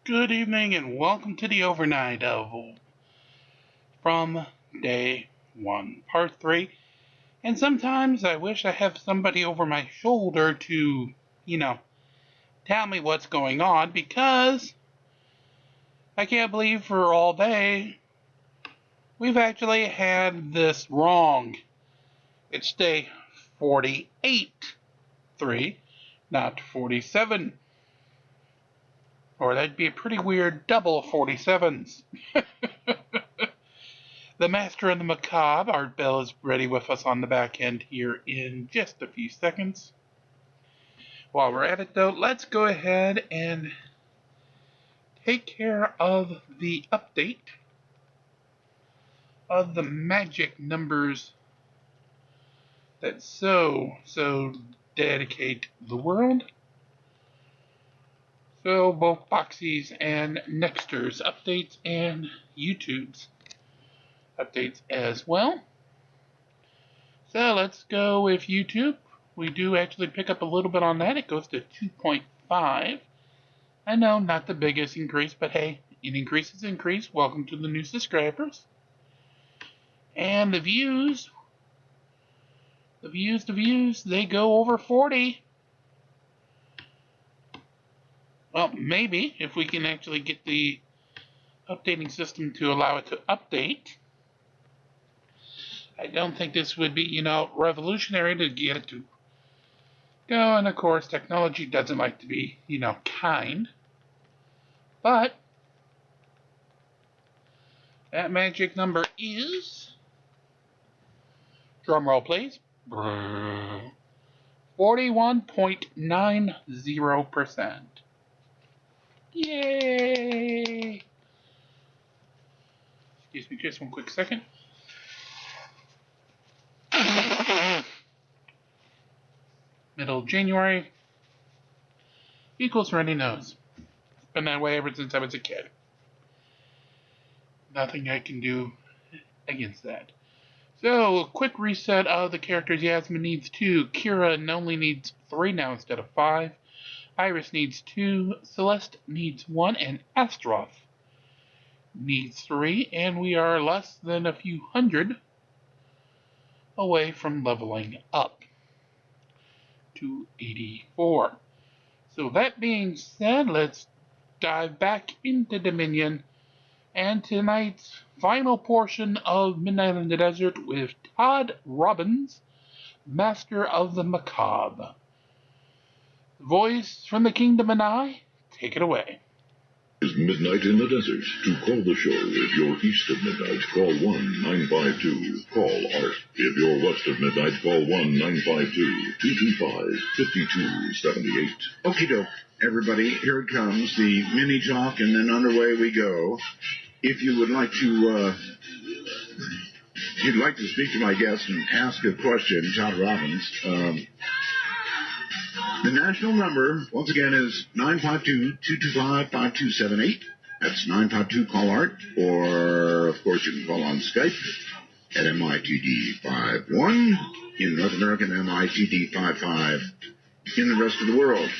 Good evening and welcome to the overnight of From Day 1, Part 3. And sometimes I wish I have somebody over my shoulder to, tell me what's going on, because I can't believe for all day we've actually had this wrong. It's day 48-3, not 47. Or that'd be a pretty weird double 47s. The Master and the Macabre, Art Bell, is ready with us on the back end here in just a few seconds. While we're at it, though, let's go ahead and take care of the update of the magic numbers that so dedicate the world. So both Boxy's and Nexter's updates and YouTube's updates as well. So let's go with YouTube. We do actually pick up a little bit on that. It goes to 2.5. I know, not the biggest increase, but hey, an increase is increase. Welcome to the new subscribers. And the views, they go over 40. Well, maybe, if we can actually get the updating system to allow it to update. I don't think this would be, revolutionary to get it to go. And of course, technology doesn't like to be, kind. But that magic number is, drum roll please, 41.90%. Yay! Excuse me just one quick second. Middle of January equals runny nose. It's been that way ever since I was a kid. Nothing I can do against that. So, a quick reset of the characters. Yasmin needs 2. Kira only needs 3 now instead of 5. Iris needs 2. Celeste needs 1. And Astroth needs 3. And we are less than a few hundred away from leveling up to 84. So that being said, let's dive back into Dominion and tonight's final portion of Midnight in the Desert with Todd Robbins, Master of the Macabre. Voice from the Kingdom and I, take it away. Is Midnight in the Desert. To call the show, if you're east of midnight, call 1-952. Call Art. If you're west of midnight, call 1-952-225-5278. Okie doke, everybody. Here it comes, the mini talk, and then underway we go. If you would like to, if you'd like to speak to my guest and ask a question, Todd Robbins, the national number, once again, is 952-225-5278. That's 952-CALL-ART. Or, of course, you can call on Skype at MITD51 in North America and MITD55 in the rest of the world.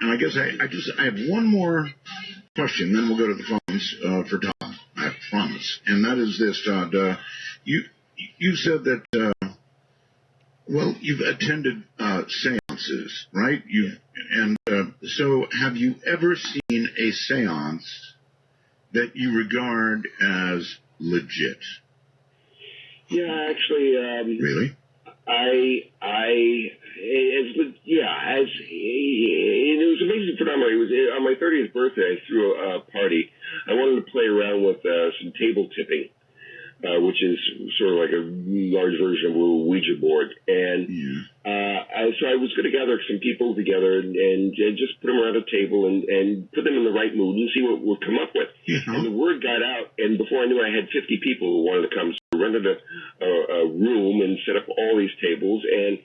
And I guess I have one more question, then we'll go to the phones for Todd. I promise. And that is this, Todd. You said that, you've attended seances, right? So have you ever seen a seance that you regard as legit? Yeah, actually. Really? It was amazing phenomenon. It was on my 30th birthday. I threw a party. I wanted to play around with some table tipping, which is sort of like a large version of a Ouija board. And so I was going to gather some people together and just put them around a table and put them in the right mood and see what we'll come up with. And the word got out, and before I knew it, I had 50 people who wanted to come. So I rented a room and set up all these tables, and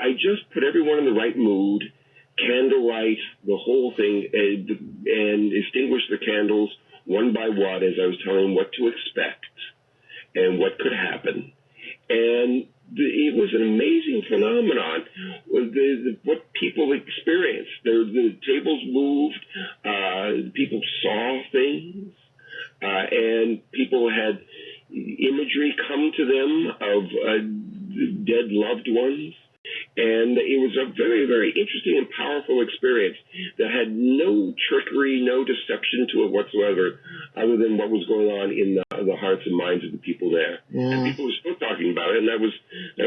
I just put everyone in the right mood, candlelight, the whole thing, and extinguished the candles one by one as I was telling them what to expect and what could happen. And it was an amazing phenomenon. What people experienced, the tables moved, people saw things, and people had imagery come to them of dead loved ones. And it was a very, very interesting and powerful experience that had no trickery, no deception to it whatsoever, other than what was going on in the hearts and minds of the people there. And people were still talking about it, and that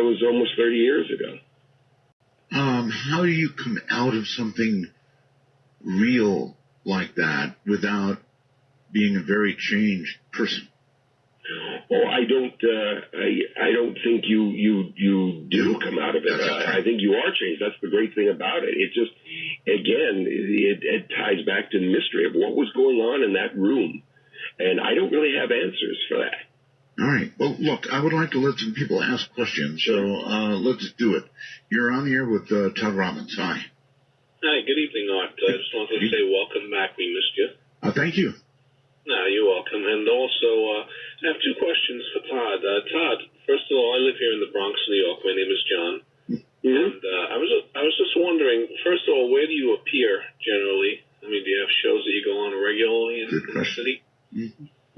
was almost 30 years ago. How do you come out of something real like that without being a very changed person? Oh, I don't think you do come out of it. I think you are changed. That's the great thing about it. It just, again, it ties back to the mystery of what was going on in that room, and I don't really have answers for that. All right. Well, look, I would like to let some people ask questions, so let's do it. You're on the air with Todd Robbins. Hi. Hi. Good evening, Art. I just wanted to say welcome back. We missed you. Thank you. No, you're welcome. And also, I have two questions for Todd. Todd, first of all, I live here in the Bronx, New York. My name is John. And I was just wondering, first of all, where do you appear generally? I mean, do you have shows that you go on regularly in the city?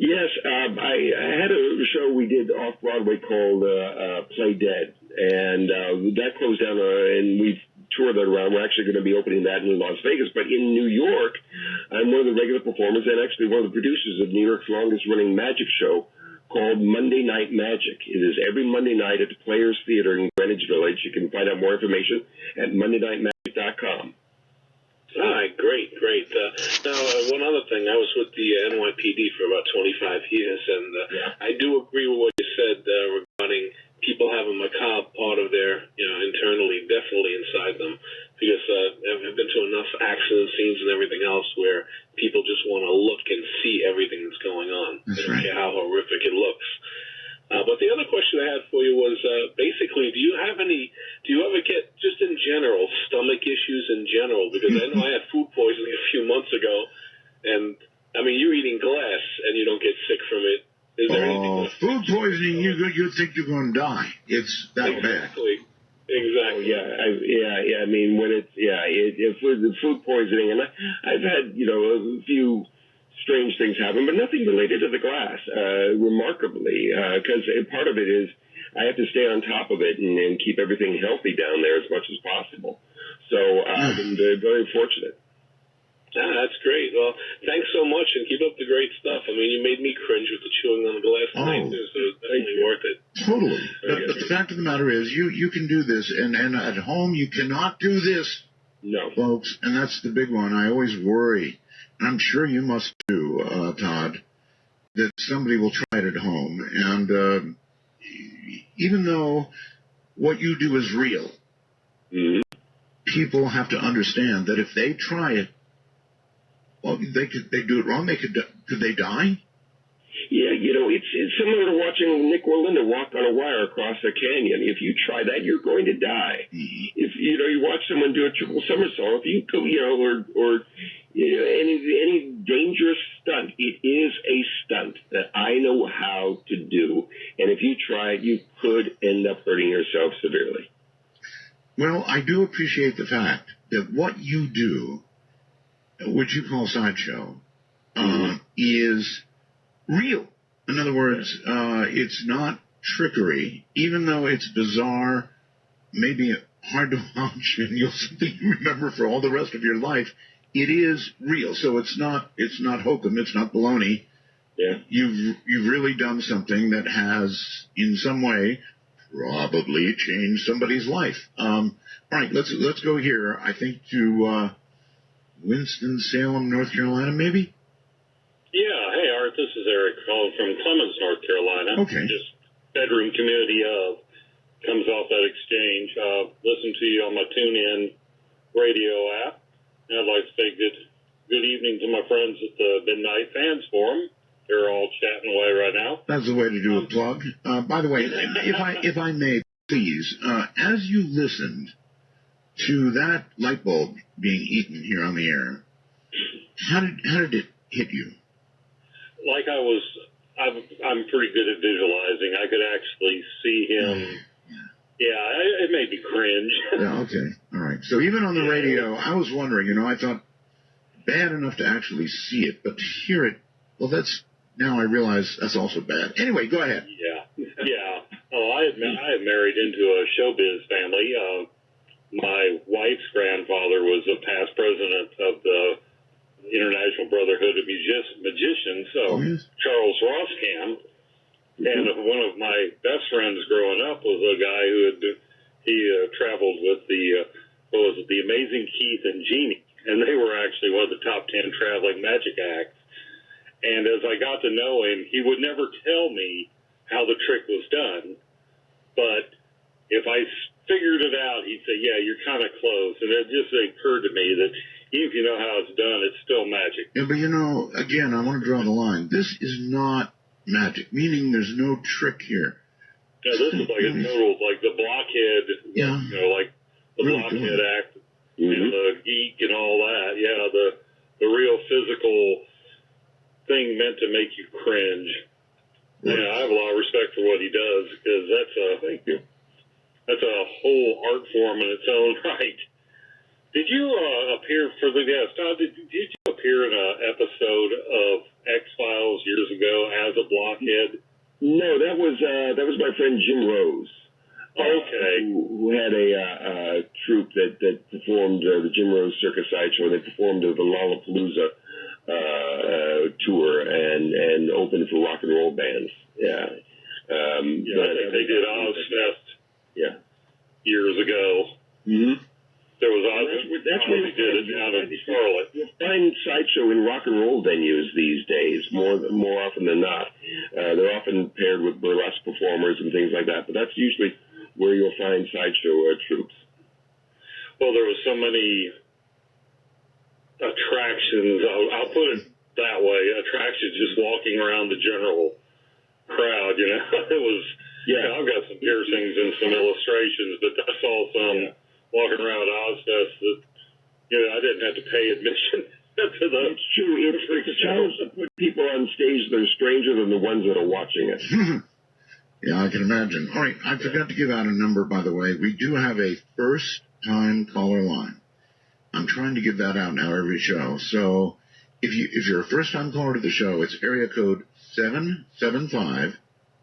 Yes, I had a show we did off-Broadway called Play Dead, and that closed down, and we've toured that around. We're actually going to be opening that in Las Vegas. But in New York, I'm one of the regular performers and actually one of the producers of New York's longest-running magic show called Monday Night Magic. It is every Monday night at the Players Theater in Greenwich Village. You can find out more information at mondaynightmagic.com. All right, great. Now, one other thing. I was with the NYPD for about 25 years, and I do agree with what you said regarding people have a macabre part of their, internally, definitely inside them, because I've been to enough accident scenes and everything else where people just want to look and see everything that's going on. They don't care how horrific it looks. But the other question I had for you was basically, do you ever get, just in general, stomach issues in general? Because I know I had food poisoning a few months ago, and, I mean, you're eating glass and you don't get sick from it. Is there anything food poisoning, you think you're going to die. It's that bad. Exactly. I mean, when it's the food poisoning, and I've had, a few strange things happen, but nothing related to the glass, remarkably, because part of it is I have to stay on top of it and keep everything healthy down there as much as possible. So I've been very fortunate. That's great. Well, thanks so much, and keep up the great stuff. I mean, you made me cringe with the chewing on the glass tonight, too, so it's definitely worth it. Totally. But the fact of the matter is, you can do this, and at home you cannot do this. No. Folks, and that's the big one. I always worry, and I'm sure you must too, Todd, that somebody will try it at home, and even though what you do is real, people have to understand that if they try it, well, they do it wrong. Could they die? Yeah, it's similar to watching Nick Walinda walk on a wire across a canyon. If you try that, you're going to die. If you watch someone do a triple somersault, if you go, or any dangerous stunt, it is a stunt that I know how to do. And if you try it, you could end up hurting yourself severely. Well, I do appreciate the fact that what you do, which you call sideshow, is real. In other words, it's not trickery, even though it's bizarre, maybe hard to watch, and you'll something you remember for all the rest of your life. It is real, so it's not hokum, it's not baloney. Yeah, you've really done something that has, in some way, probably changed somebody's life. All right, let's go here. I think to Winston-Salem, North Carolina, maybe? Yeah. Hey, Art, this is Eric calling from Clemens, North Carolina. Okay. Just bedroom community comes off that exchange. Listen to you on my TuneIn radio app. And I'd like to say good evening to my friends at the Midnight Fans Forum. They're all chatting away right now. That's the way to do a plug. By the way, if I may, please, as you listened to that light bulb being eaten here on the air, how did it hit you? Like I'm pretty good at visualizing. I could actually see him Yeah, it made me cringe. Yeah, okay. All right. So even on the radio, I was wondering, I thought bad enough to actually see it, but to hear it, well, now I realize that's also bad. Anyway, go ahead. Yeah. Oh, I had married into a showbiz family. My wife's grandfather was a past president of the International Brotherhood of Magicians, Charles Roscam. And one of my best friends growing up was a guy who traveled with the Amazing Keith and Jeannie, and they were actually one of the top 10 traveling magic acts. And as I got to know him, he would never tell me how the trick was done, but if I figured it out, he'd say, yeah, you're kind of close. And it just occurred to me that even if you know how it's done, it's still magic. Yeah, but again, I want to draw the line. This is not magic, meaning there's no trick here. Yeah, this is like a total, like the blockhead, like the really blockhead act, and the geek and all that. Yeah, the real physical thing meant to make you cringe. Yeah, I have a lot of respect for what he does, because that's a whole art form in its own right. Did you appear for the guest? Did you appear in an episode of X-Files years ago as a blockhead? No, that was my friend Jim Rose. Okay. Who had a troupe that performed the Jim Rose Circus Sideshow. They performed the Lollapalooza tour and opened for rock and roll bands. Yeah. I think they did Ozfest. Yeah. Years ago. Mm-hmm. There was Ozfest. That's where they did it down in Charlotte. You'll find sideshow in rock and roll venues these days more often than not. They're often paired with burlesque performers and things like that. But that's usually where you'll find sideshow troops. Well, there was so many attractions. I'll put it that way. Attractions just walking around the general crowd. It was. Yeah, I've got some piercings and some illustrations, but I saw some walking around Ozfest that I didn't have to pay admission to the. It's true. It's a challenge to put people on stage that are stranger than the ones that are watching it. Yeah, I can imagine. All right, I forgot to give out a number, by the way. We do have a first-time caller line. I'm trying to give that out now every show. So if you're a first-time caller to the show, it's area code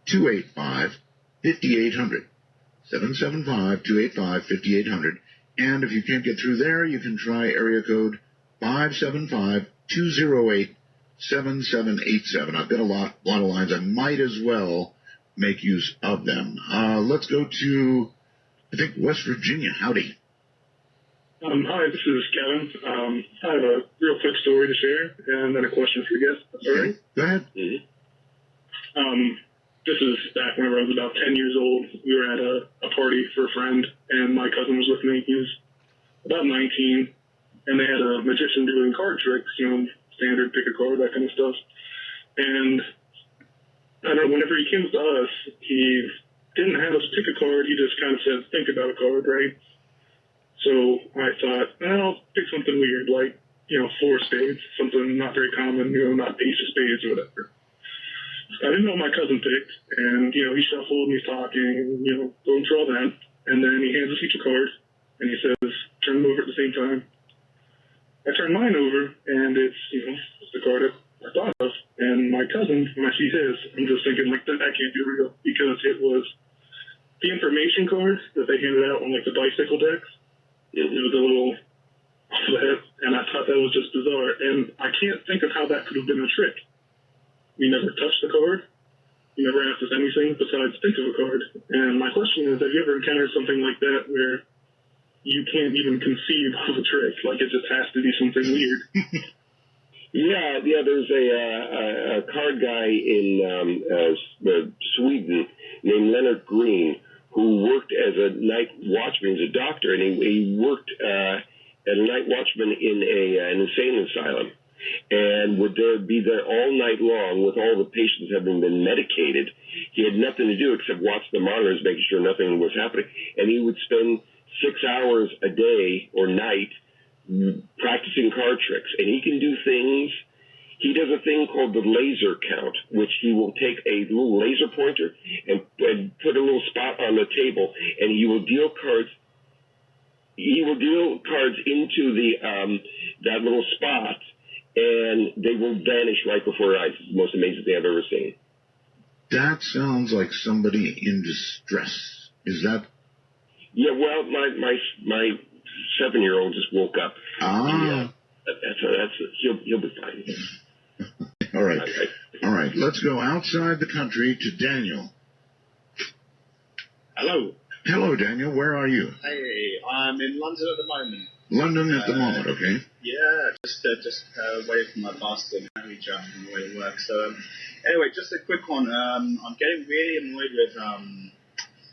775-285-5800. 775-285-5800. And if you can't get through there, you can try area code 575-208-7787. I've got a lot of lines. I might as well make use of them. Let's go to, I think, West Virginia. Howdy. Hi, this is Kevin. I have a real quick story to share, and then a question for you guys. That's all right? Go ahead. This is back whenever I was about 10 years old. We were at a party for a friend, and my cousin was with me. He was about 19, and they had a magician doing card tricks, standard pick a card, that kind of stuff. And I don't know, whenever he came to us, he didn't have us pick a card. He just kind of said, think about a card, right? So I thought, I'll pick something weird, like, 4 spades, something not very common, not ace of spades or whatever. I didn't know what my cousin picked, and, he shuffled and he's talking, and, going through all that, and then he hands us each a card, and he says, turn them over at the same time. I turn mine over, and it's, it's the card I thought of, and my cousin, when I see his, I'm just thinking, like, that can't be real, because it was the information card that they handed out on, like, the bicycle decks. It was a little alphabet, and I thought that was just bizarre, and I can't think of how that could have been a trick. We never touched the card. You never asked us anything besides think of a card. And my question is, have you ever encountered something like that where you can't even conceive of a trick? Like, it just has to be something weird. Yeah. There's a card guy in Sweden named Leonard Green who worked as a night watchman, as a doctor, and he worked as a night watchman in an insane asylum, and would be there all night long with all the patients having been medicated. He had nothing to do except watch the monitors, making sure nothing was happening, and he would spend 6 hours a day or night practicing card tricks, and he can do things he does a thing called the laser count, which he will take a little laser pointer and put a little spot on the table, and he will deal cards. He will deal cards into the that little spot, and they will vanish right before your eyes. It's the most amazing thing I've ever seen. That sounds like somebody in distress. Is that? Yeah, well, my 7-year-old just woke up. Ah. He'll be fine. All right. All right. Let's go outside the country to Daniel. Hello. Hello, Daniel. Where are you? Hey, I'm in London at the moment. London at the moment, okay. Yeah, just away from my Boston Harry Jack on the way to work. So, anyway, just a quick one. I'm getting really annoyed with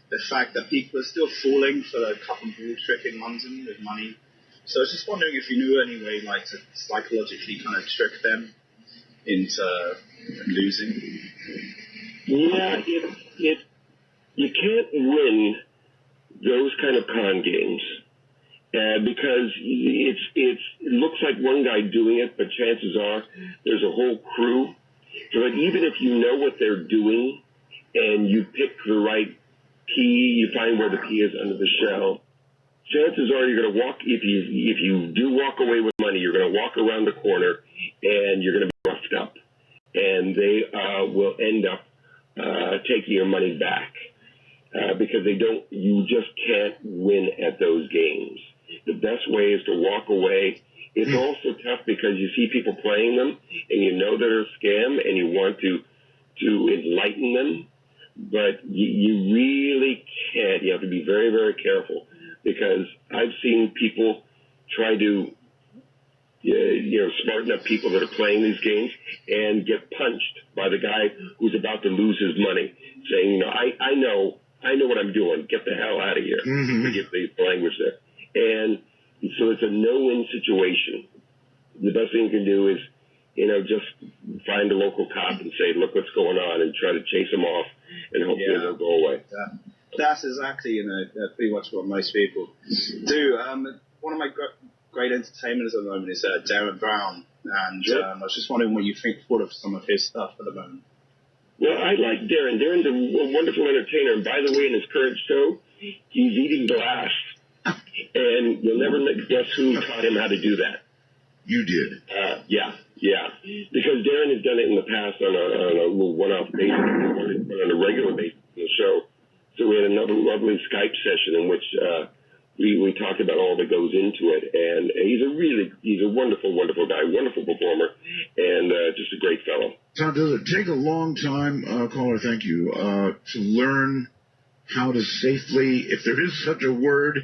the fact that people are still falling for the cup and ball trick in London with money. So I was just wondering if you knew any way, like, to psychologically kind of trick them into losing. Yeah, you can't win those kind of con games because it looks like one guy doing it, but chances are there's a whole crew. So that even if you know what they're doing and you pick the right key, you find where the key is under the shell, chances are you're going to walk, if you do walk away with money, you're going to walk around the corner and you're going to be roughed up. And they will end up taking your money back because you just can't win at those games. The best way is to walk away. It's also tough because you see people playing them and you know they're a scam and you want to enlighten them, but you really can't. You have to be very, very careful because I've seen people try to smarten up people that are playing these games and get punched by the guy who's about to lose his money, saying, I know what I'm doing. Get the hell out of here. Mm-hmm. To get the language there. And so it's a no-win situation. The best thing you can do is, just find a local cop and say, look what's going on, and try to chase them off, and hopefully they'll go away. That's exactly, pretty much what most people do. One of my great entertainers at the moment is Darren Brown, and I was just wondering what you thought of some of his stuff at the moment. Well, I like Darren. Darren's a wonderful entertainer, and by the way, in his current show, he's eating glass, and you'll never guess who taught him how to do that. You did. Yeah. Because Darren has done it in the past on a little one-off basis, but on a regular basis in the show. So we had another lovely Skype session in which we talked about all that goes into it. And he's a wonderful, wonderful guy, wonderful performer, and just a great fellow. So does it take a long time, caller, thank you, to learn how to safely, if there is such a word,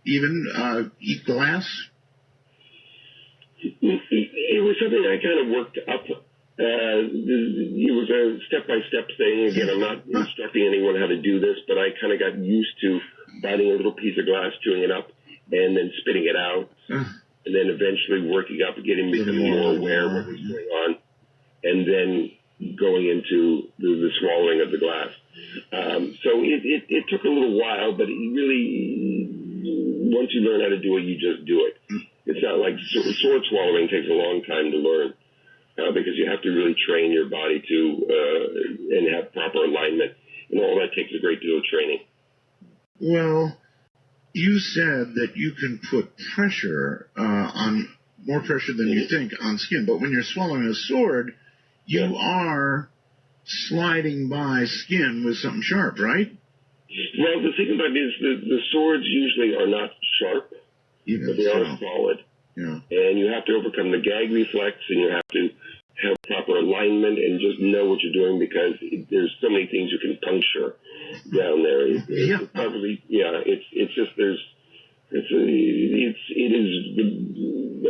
even eat glass? It was something I kind of worked up. It was a step-by-step thing. Again, I'm not instructing anyone how to do this, but I kind of got used to biting a little piece of glass, chewing it up, and then spitting it out, and then eventually working up, becoming more aware of what was going on, and then going into the swallowing of the glass. So it took a little while, but it really, once you learn how to do it, you just do it. It's not like sword swallowing takes a long time to learn because you have to really train your body to and have proper alignment, and all that takes a great deal of training. Well, you said that you can put pressure on, more pressure than you think, on skin, but when you're swallowing a sword, you are sliding by skin with something sharp, right? Well, the thing about it is the swords usually are not sharp, but they are solid. Yeah. And you have to overcome the gag reflex, and you have to have proper alignment and just know what you're doing because there's so many things you can puncture down there. It is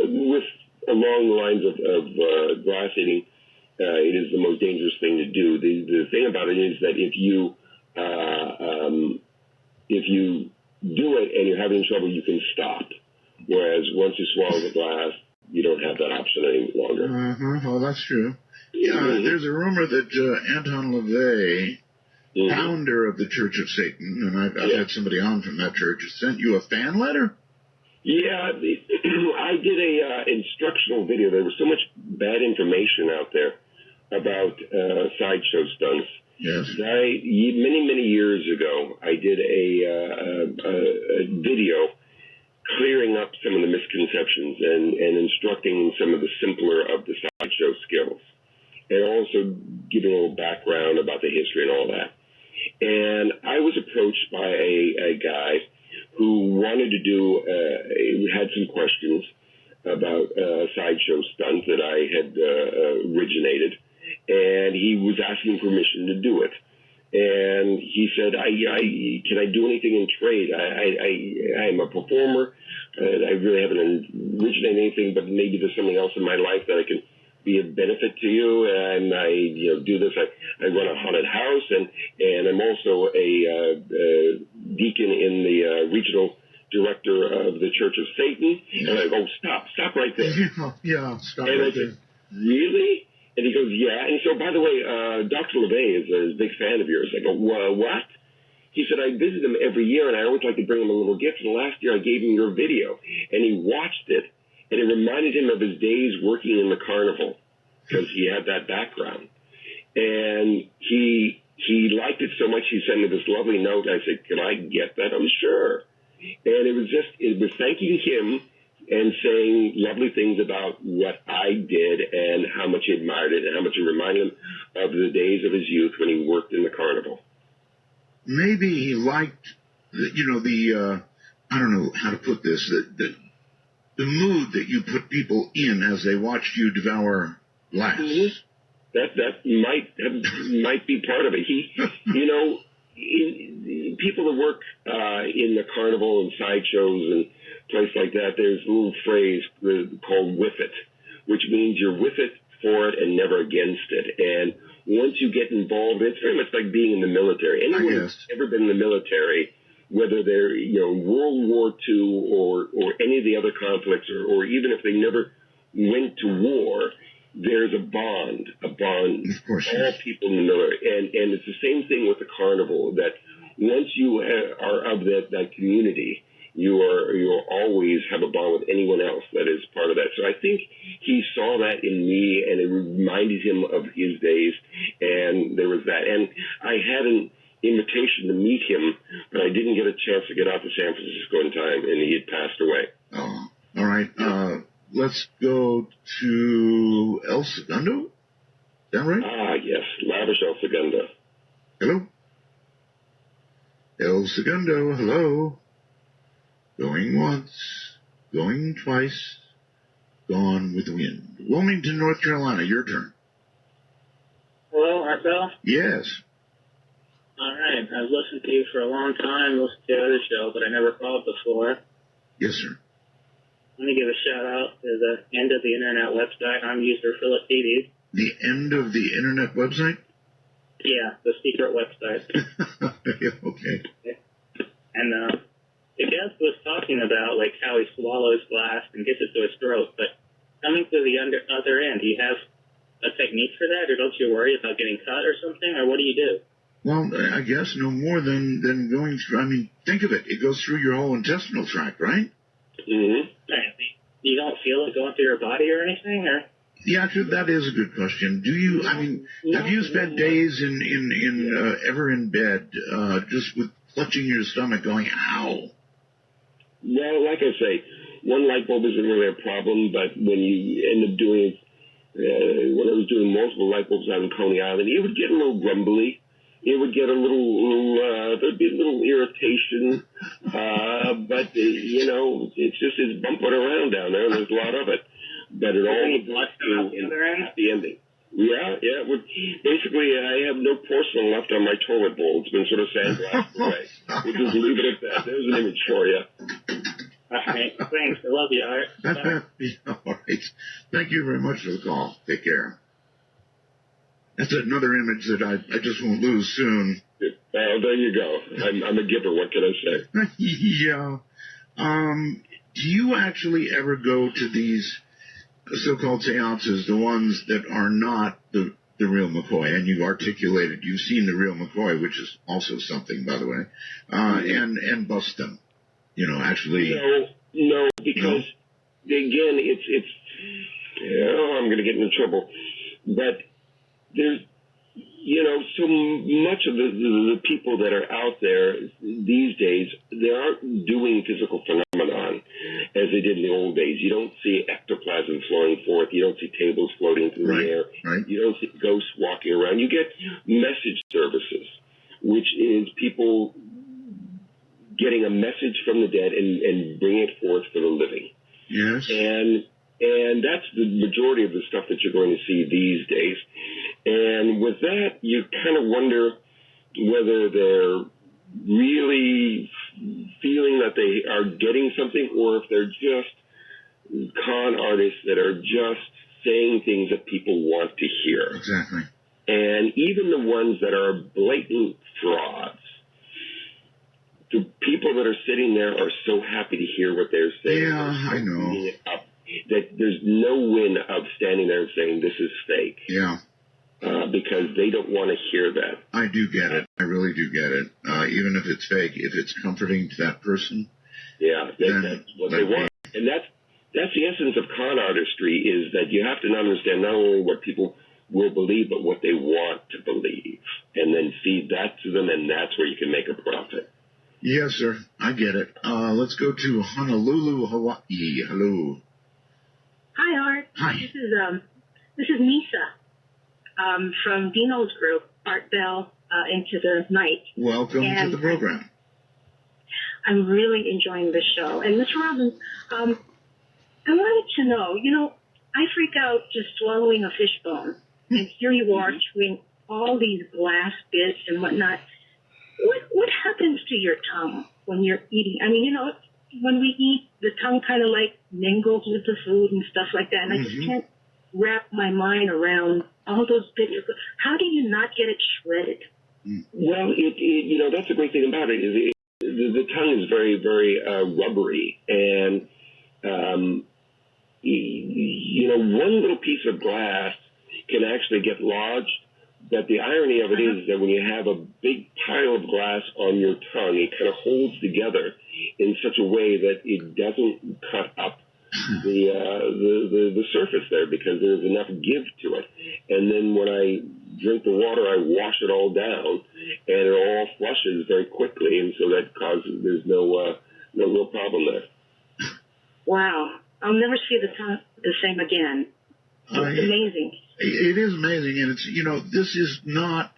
with along the lines of glass eating. It is the most dangerous thing to do. The thing about it is that if you do it and you're having trouble, you can stop. Whereas once you swallow the glass, you don't have that option any longer. Well, that's true. Yeah, there's a rumor that Anton LaVey, founder of the Church of Satan, and I've had somebody on from that church, sent you a fan letter? Yeah, I did a instructional video. There was so much bad information out there about sideshow stunts. Yes. Many years ago, I did a video clearing up some of the misconceptions and instructing some of the simpler of the sideshow skills, and also giving a little background about the history and all that. And I was approached by a guy who wanted to do, had some questions about sideshow stunts that I had originated, and he was asking permission to do it. And he said, can I do anything in trade? I'm a performer. I really haven't originated anything, but maybe there's something else in my life that I can be of benefit to you. And I do this. I run a haunted house, and I'm also a deacon in the regional director of the Church of Satan. And I go, stop right there. Yeah, stop and right I there. said, really? And he goes, yeah. And so, by the way, Dr. LeVay is a big fan of yours. I go, what? He said, I visit him every year, and I always like to bring him a little gift. And last year, I gave him your video, and he watched it, and it reminded him of his days working in the carnival because he had that background. And he liked it so much, he sent me this lovely note. I said, can I get that? I'm sure. And it was thanking him and saying lovely things about what I did and how much he admired it and how much it reminded him of the days of his youth when he worked in the carnival. Maybe he liked, I don't know how to put this, the mood that you put people in as they watched you devour laughs. Mm-hmm. That might be part of it. People that work in the carnival and sideshows and place like that, there's a little phrase called with it, which means you're with it, for it, and never against it. And once you get involved, it's very much like being in the military. Anyone who's ever been in the military, whether they're World War II or any of the other conflicts, or even if they never went to war, there's a bond. Of course, all people in the military, and it's the same thing with the carnival. That once you are of that community, you always have a bond with anyone else that is part of that. So I think he saw that in me, and it reminded him of his days, and there was that. And I had an invitation to meet him, but I didn't get a chance to get out to San Francisco in time, and he had passed away. Oh, all right. Let's go to El Segundo. Is that right? Ah, yes. Lavish El Segundo. Hello? El Segundo, hello? Going once, going twice, gone with the wind. Wilmington, North Carolina, your turn. Hello, Marcel? Yes. All right. I've listened to you for a long time, listened to the other show, but I never called before. Yes, sir. Let me give a shout-out to the End of the Internet website. I'm user Philip TV. The End of the Internet website? Yeah, the secret website. Okay. And the guest was talking about like how he swallows glass and gets it to his throat, but coming to the other end, do you have a technique for that, or don't you worry about getting cut or something, or what do you do? Well, I guess no more than going through, I mean, think of it. It goes through your whole intestinal tract, right? Mm-hmm. You don't feel it going through your body or anything, or? Yeah, actually, that is a good question. Do you, I mean, have you spent days ever in bed, just with clutching your stomach going, ow? Well, like I say, one light bulb isn't really a problem, but when you end up doing, when I was doing multiple light bulbs out in Coney Island, it would get a little grumbly. It would get a little there'd be a little irritation, but, it's just it's bumping around down there, and there's a lot of it. But it all left to the ending. Yeah. Basically, I have no porcelain left on my toilet bowl. It's been sort of sandblasted away. We'll just leave it at that. There's an image for you. All right. Thanks. I love you, Art. All right. Thank you very much for the call. Take care. That's another image that I just won't lose soon. Well, there you go. I'm a giver. What can I say? Yeah. Do you actually ever go to these so-called seances, the ones that are not the real McCoy, and you've articulated, you've seen the real McCoy, which is also something, by the way, and bust them, actually. No, because again, it's I'm going to get into trouble, but there's so much of the people that are out there these days, they aren't doing physical phenomenon as they did in the old days. You don't see ectoplasm flowing forth. You don't see tables floating through the air. Right. You don't see ghosts walking around. You get message services, which is people getting a message from the dead and bringing it forth for the living. Yes. And that's the majority of the stuff that you're going to see these days. And with that, you kind of wonder whether they're really feeling that they are getting something, or if they're just con artists that are just saying things that people want to hear. Exactly. And even the ones that are blatant frauds, the people that are sitting there are so happy to hear what they're saying. Yeah, I know. That there's no win of standing there and saying this is fake. Yeah. Because they don't want to hear that. I do get it. I really do get it. Even if it's fake, if it's comforting to that person. Yeah, that's what they want. And that's the essence of con artistry, is that you have to understand not only what people will believe, but what they want to believe. And then feed that to them, and that's where you can make a profit. Yes, sir. I get it. Let's go to Honolulu, Hawaii. Hello. Hi, Art. Hi. This is Misa from Dino's group, Art Bell Into the Night. Welcome to the program. I'm really enjoying this show. And Mr. Robbins, I wanted to know, I freak out just swallowing a fish bone. And here you are chewing all these glass bits and whatnot. What happens to your tongue when you're eating? I mean, when we eat, the tongue kind of like mingles with the food and stuff like that. And I just can't wrap my mind around all those bits. How do you not get it shredded? Well, that's the great thing about it, is the tongue is very, very rubbery. And, one little piece of glass can actually get lodged. But the irony of it is that when you have a big pile of glass on your tongue, it kind of holds together in such a way that it doesn't cut up the surface there, because there's enough give to it. And then when I drink the water, I wash it all down, and it all flushes very quickly, and so that causes there's no real problem there. Wow, I'll never see the tongue the same again. It's amazing. It is amazing, and it's, this is not,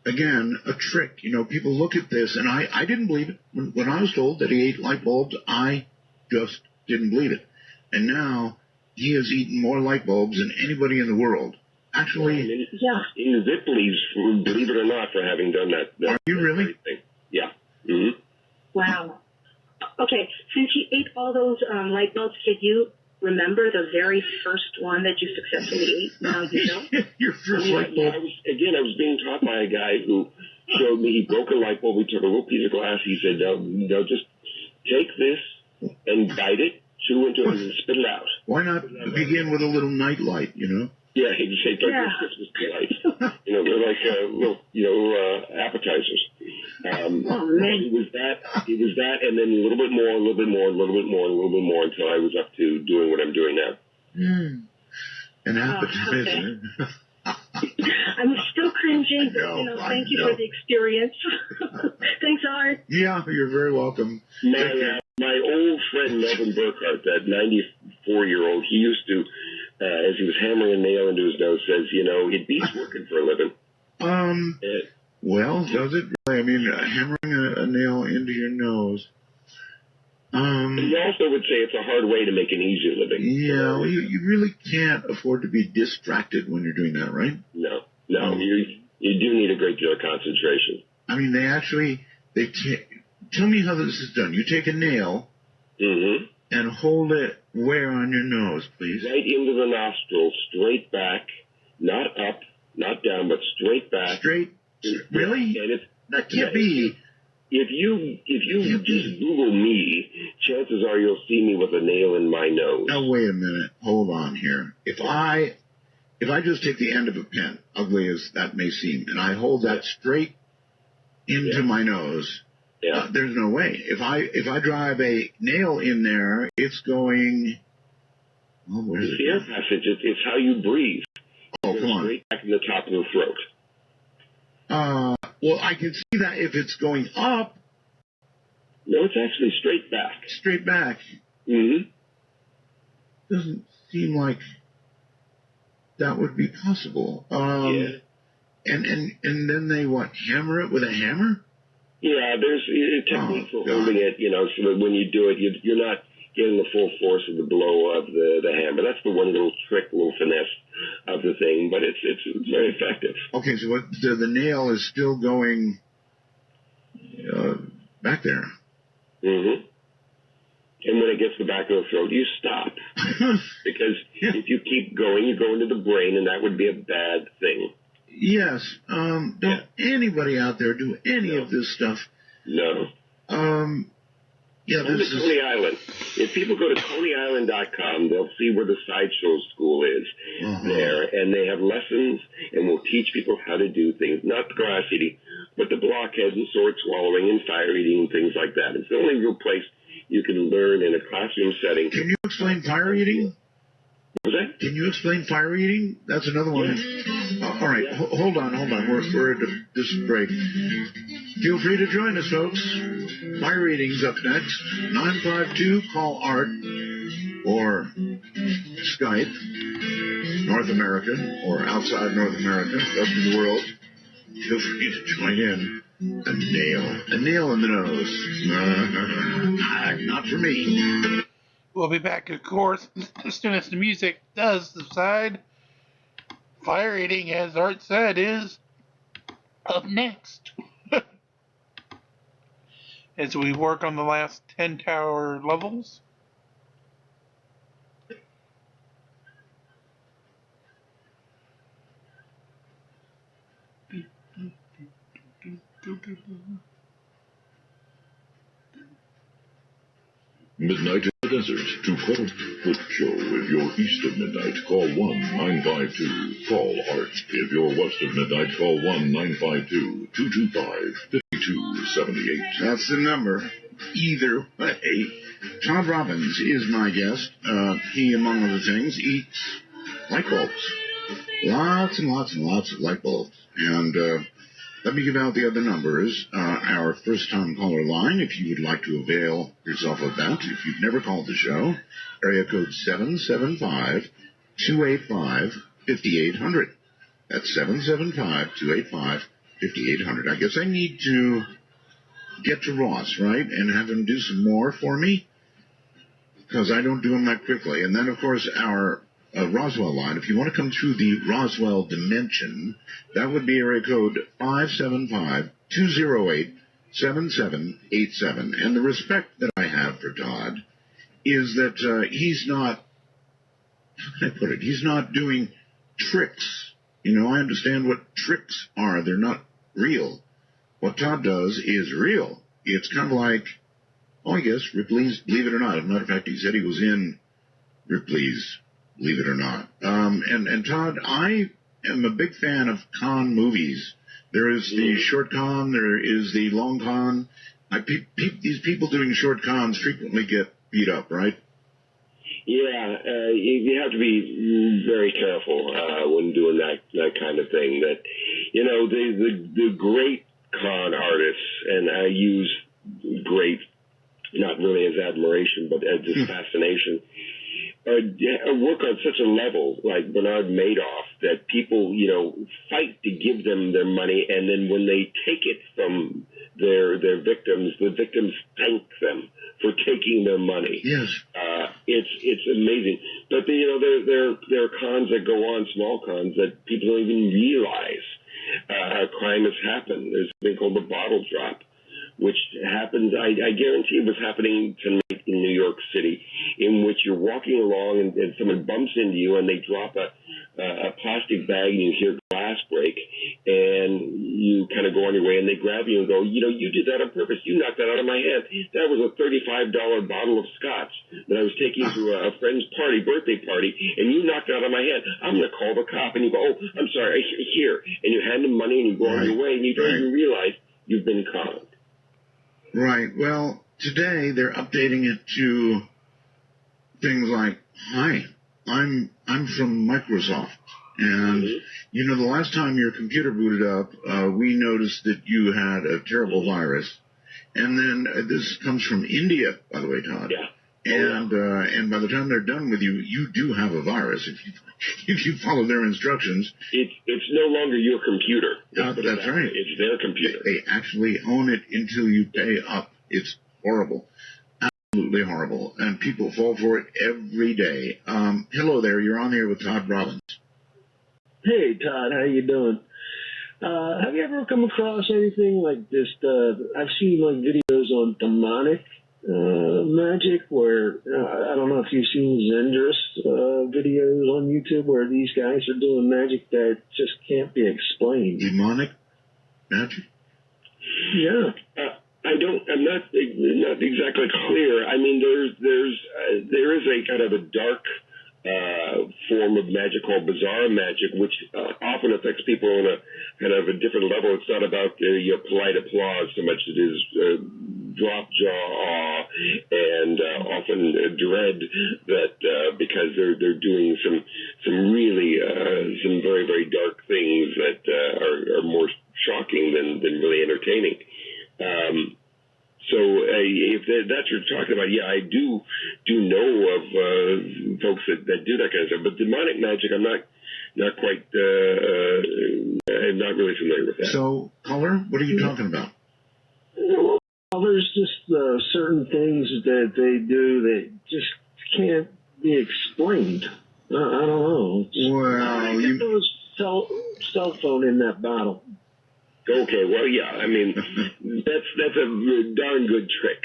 again, a trick. People look at this, and I didn't believe it. When I was told that he ate light bulbs, I just didn't believe it. And now he has eaten more light bulbs than anybody in the world. Actually, in Ripley's, believe it or not, for having done that. Are you really? Thing. Yeah. Mm-hmm. Wow. Okay, since you ate all those light bulbs, could you remember the very first one that you successfully ate? Now you don't? Your first light bulb. I was being taught by a guy who showed me. He broke a light bulb. We took a little piece of glass. He said, no, just take this and bite it, chew into it, and spit it out. Why not begin with a little night light, Yeah, he'd say, like Christmas lights. They're like little, appetizers. It was that, and then a little bit more, a little bit more, a little bit more, a little bit more, until I was up to doing what I'm doing now. An appetizer. Okay. I'm still cringing, but thank you for the experience. Thanks, Art. Yeah, you're very welcome. My old friend Melvin Burkhart, that 94-year-old, he used to, as he was hammering a nail into his nose, says, it beats working for a living. Well, does it really? I mean, hammering a nail into your nose. He also would say it's a hard way to make an easier living. Yeah, well, you really can't afford to be distracted when you're doing that, right? No. You do need a great deal of concentration. I mean, tell me how this is done. You take a nail and hold it where on your nose, please? Right into the nostril, straight back, not up, not down, but straight back. Straight? Really? And that can't be. If you just Google me, chances are you'll see me with a nail in my nose. Now wait a minute. Hold on here. If I just take the end of a pen, ugly as that may seem, and I hold that straight into my nose. Yeah. There's no way. If I drive a nail in there, it's going. Oh, where is It's it? the air passage. It's how you breathe. Oh, come on. Straight back in the top of the throat. Well, I can see that if it's going up. No, it's actually straight back. Straight back. Mm-hmm. Doesn't seem like that would be possible. Yeah. And then they hammer it with a hammer? Yeah, there's a technique for God. holding it, so that when you do it, you're not getting the full force of the blow of the hammer. That's the one little trick, little finesse of the thing, but it's very effective. Okay, so the nail is still going back there. Mm-hmm. And when it gets to the back of the throat, you stop. Because if you keep going, you go into the brain, and that would be a bad thing. Yes. Don't anybody out there do any of this stuff. No. Yeah, Come to Coney Island. If people go to ConeyIsland.com, they'll see where the sideshow school is there, and they have lessons, and we'll teach people how to do things, not the grass eating, but the blockhead and sword swallowing and fire eating and things like that. It's the only real place you can learn in a classroom setting. Can you explain fire eating? What was that? Can you explain fire eating? That's another one. Yeah. All right, hold on. We're at this break. Feel free to join us, folks. Fire eating's up next. 952, call Art, or Skype, North America, or outside North America, rest of the world. Feel free to join in. A nail in the nose. Not for me. We'll be back, of course, as soon as the music does subside. Fire eating, as Art said, is up next. As we work on the last 10 tower levels. Midnight in the Desert. To call Foot Show if you're east of midnight, call 1-952. Call Art. If you're west of midnight, call 1-952-225-5278. That's the number. Either way. Todd Robbins is my guest. He, among other things, eats light bulbs. Lots and lots and lots of light bulbs. And let me give out the other numbers. Our first-time caller line, if you would like to avail yourself of that, if you've never called the show, area code 775-285-5800. That's 775-285-5800. I guess I need to get to Ross, right, and have him do some more for me, because I don't do them that quickly. And then, of course, our Roswell line, if you want to come through the Roswell dimension, that would be area code 575-208-7787. And the respect that I have for Todd is that he's not, how can I put it, he's not doing tricks. I understand what tricks are. They're not real. What Todd does is real. It's kind of like, I guess, Ripley's Believe It or Not. As a matter of fact, he said he was in Ripley's Believe It or Not. And Todd, I am a big fan of con movies. There is the short con, there is the long con. These people doing short cons frequently get beat up, right? Yeah, you have to be very careful when doing that kind of thing. That the great con artists, and I use great not really as admiration, but as just fascination. Work on such a level like Bernard Madoff that people, fight to give them their money, and then when they take it from their victims, the victims thank them for taking their money. Yes, it's amazing. But there are cons that go on, small cons that people don't even realize a crime has happened. There's a thing called the bottle drop, which happens, I guarantee it was happening tonight in New York City, in which you're walking along and someone bumps into you and they drop a plastic bag and you hear glass break, and you kind of go on your way and they grab you and go, you did that on purpose. You knocked that out of my hand. That was a $35 bottle of scotch that I was taking to a friend's birthday party, and you knocked it out of my hand. I'm going to call the cop. And you go, oh, I'm sorry, here. And you hand them money and you go on your way, and you don't even realize you've been conned. Right. Well, today they're updating it to things like, "Hi, I'm from Microsoft, and you know, the last time your computer booted up, we noticed that you had a terrible virus." And then this comes from India, by the way, Todd. Yeah. And by the time they're done with you, you do have a virus if you follow their instructions. It's no longer your computer. That's right. It's their computer. They actually own it until you pay up. It's horrible. Absolutely horrible. And people fall for it every day. Hello there. You're on there with Todd Robbins. Hey, Todd. How you doing? Have you ever come across anything like this? I've seen like videos on demonic magic where, I don't know if you've seen Zendra's videos on YouTube where these guys are doing magic that just can't be explained. Demonic magic? Yeah. I'm not exactly clear. I mean, there is a kind of a dark form of magic called bizarre magic, which often affects people on a kind of a different level. It's not about your polite applause so much as it is drop jaw awe and often dread that because they're doing some really some very, very dark things that are more shocking than really entertaining. So if that's what you're talking about, yeah, I do know of folks that do that kind of stuff. But demonic magic, I'm not quite, I'm not really familiar with that. So, caller, what are you talking about? Well, there's just certain things that they do that just can't be explained. I don't know. Well, get those cell phone in that bottle. Okay, well, yeah, I mean, that's a darn good trick.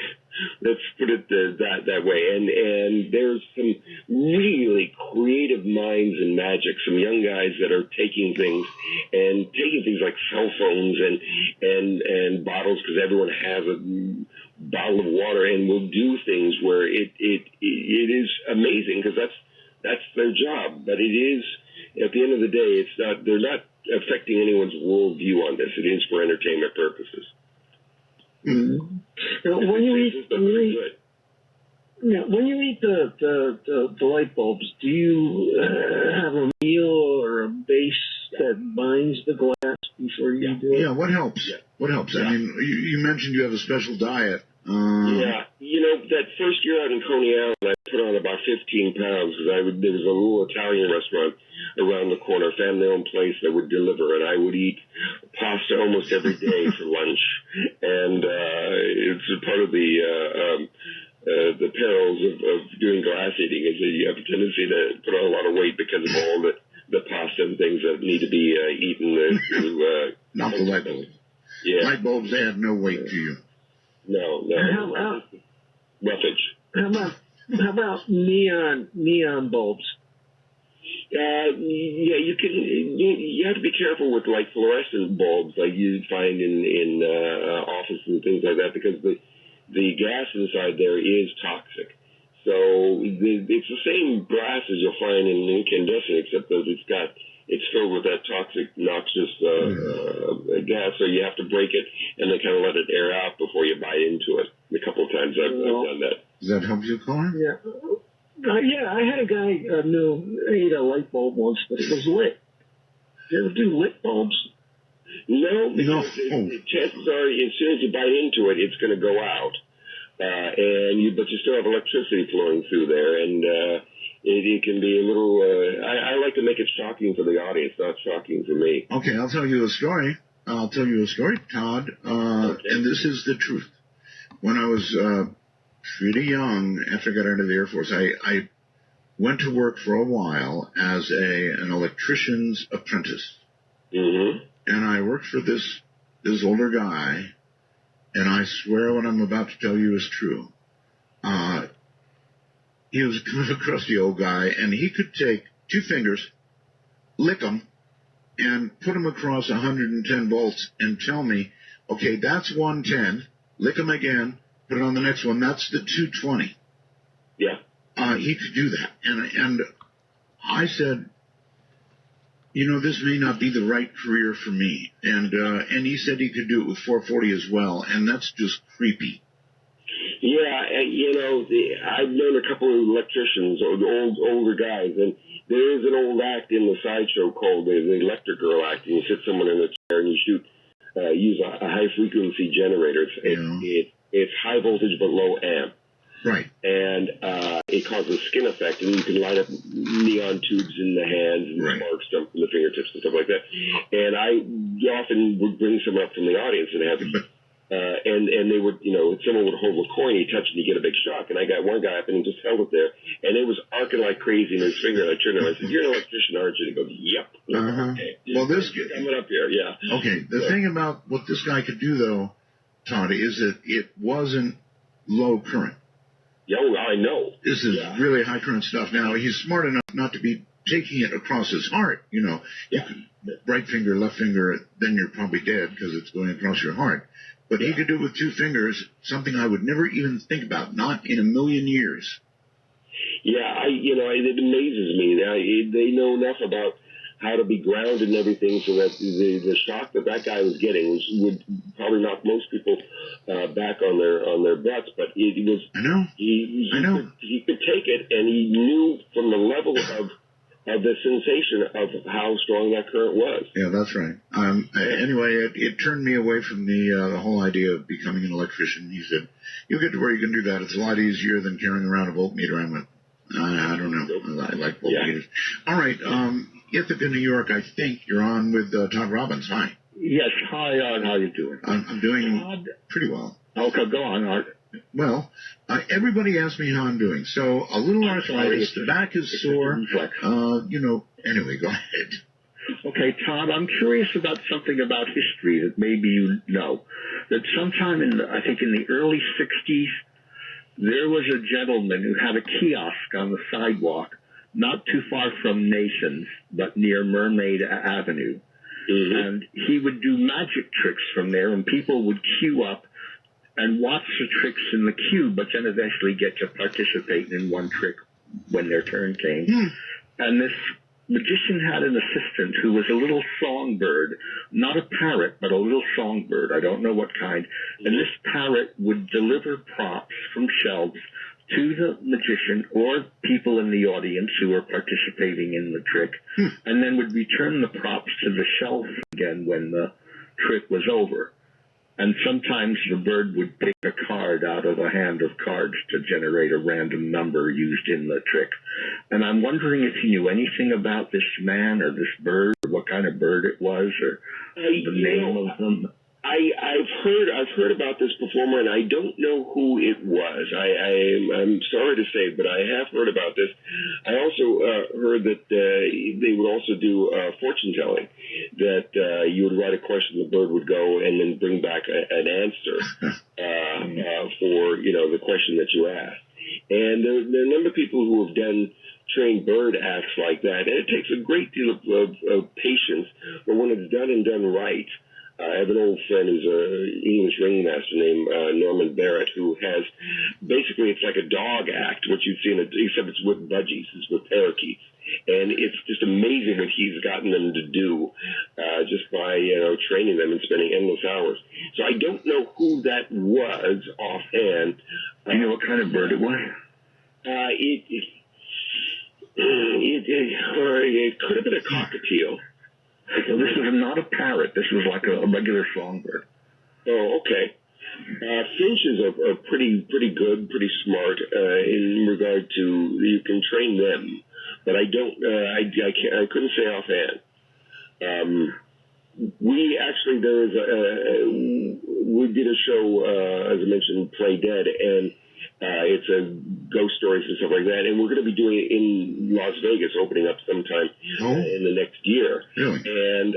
Let's put it that way. And there's some really creative minds in magic, some young guys that are taking things like cell phones and bottles, because everyone has a bottle of water, and will do things where it is amazing, because that's their job. But it is, at the end of the day, they're not affecting anyone's worldview on this. It is for entertainment purposes. Mm-hmm. Now, when you eat the light bulbs, do you have a meal or a base that binds the glass before you do it? Yeah, what helps? Yeah. What helps? Yeah. I mean, you mentioned you have a special diet. Yeah, you know, that first year out in Coney Island, I put on about 15 pounds because there was a little Italian restaurant around the corner, family-owned place that would deliver, and I would eat pasta almost every day for lunch. And it's part of the perils of doing glass eating is that you have a tendency to put on a lot of weight because of all the pasta and things that need to be eaten through. Not the light bulbs. Yeah. Light bulbs, they have no weight to you. No. Roughage. How about neon bulbs? Yeah, you have to be careful with like fluorescent bulbs like you find in offices and things like that, because the gas inside there is toxic. So it's the same brass as you'll find in incandescent, except that it's filled with that toxic, noxious gas. So you have to break it and then kind of let it air out before you bite into it. A couple of times I've done that. Does that help you, Colin? Yeah. I had a guy ate a light bulb once, but it was lit. You ever do lit bulbs? No, because chances are, as soon as you bite into it, it's going to go out. But you still have electricity flowing through there, and it can be a little. I like to make it shocking for the audience, not shocking for me. Okay, I'll tell you a story. Todd. Okay. And this is the truth. When I was pretty young, after I got out of the Air Force, I went to work for a while as an electrician's apprentice. Mm-hmm. And I worked for this older guy, and I swear what I'm about to tell you is true. He was kind of a crusty old guy, and he could take 2 fingers, lick them, and put them across 110 volts and tell me, okay, that's 110, lick them again, put it on the next one, that's the 220. Yeah. He could do that. And I said, this may not be the right career for me. And he said he could do it with 440 as well, and that's just creepy. Yeah, I've known a couple of electricians, older guys, and there is an old act in the sideshow called the Electric Girl Act. And you sit someone in a chair and you use a high frequency generator. It's high voltage but low amp. Right. And it causes skin effect, and you can light up neon tubes in the hands and sparks from the fingertips and stuff like that. And I often would bring someone up from the audience and have and they would, someone would hold a coin, he'd touch it, and he'd get a big shock. And I got one guy up and he just held it there, and it was arcing like crazy in his finger. And I turned to him, I said, "You're an electrician, aren't you?" And he goes, "Yep." Okay. Well, this coming up here, yeah. Okay. The thing about what this guy could do, though, Todd, is that it wasn't low current. Yeah, I know. This is really high current stuff. Now, he's smart enough not to be taking it across his heart. You can right finger, left finger, then you're probably dead because it's going across your heart. But he could do it with two fingers, something I would never even think about, not in a million years. Yeah, it amazes me. They know enough about how to be grounded and everything, so that the shock that guy was getting would probably knock most people back on their butts. But it was. I know. He could take it, and he knew from the level of the sensation of how strong that current was. Yeah, that's right. Anyway, it turned me away from the whole idea of becoming an electrician. He said, "You'll get to where you can do that. It's a lot easier than carrying around a voltmeter." I went, I don't know. I like voltmeters. Yeah. All right. Ithaca, New York, I think you're on with Todd Robbins. Hi. Yes. Hi, Art. How you doing? I'm doing pretty well. Okay, go on, Art. Well, everybody asks me how I'm doing. So a little arthritis, the back is sore. Anyway, go ahead. Okay, Todd, I'm curious about something about history that maybe you know. That sometime in the early 60s, there was a gentleman who had a kiosk on the sidewalk, not too far from Nathan's, but near Mermaid Avenue. Mm-hmm. And he would do magic tricks from there, and people would queue up and watch the tricks in the queue, but then eventually get to participate in one trick when their turn came. And this magician had an assistant who was a little songbird, not a parrot, but a little songbird. I don't know what kind. And this parrot would deliver props from shelves to the magician or people in the audience who were participating in the trick, and then would return the props to the shelf again when the trick was over. And sometimes the bird would pick a card out of a hand of cards to generate a random number used in the trick. And I'm wondering if you knew anything about this man or this bird, or what kind of bird it was, or the name of them. I've heard about this performer, and I don't know who it was. I'm sorry to say, but I have heard about this. I also heard that they would also do fortune telling. That you would write a question, the bird would go and then bring back an answer for the question that you asked. And there are a number of people who have trained bird acts like that, and it takes a great deal of patience. But when it's done and done right. I have an old friend who's an English ringmaster named Norman Barrett, who has basically, it's like a dog act, what you'd see except it's with budgies, it's with parakeets. And it's just amazing what he's gotten them to do just by, training them and spending endless hours. So I don't know who that was offhand. Do you know what kind of bird it was? It could have been a cockatiel. So this is not a parrot. This was like a regular songbird. Oh, okay. Finches are pretty good, pretty smart in regard to you can train them, but I don't. I couldn't say offhand. We did a show, as I mentioned, Play Dead, and it's a ghost stories and stuff like that, and we're going to be doing it in Las Vegas, opening up sometime in the next year. Really? And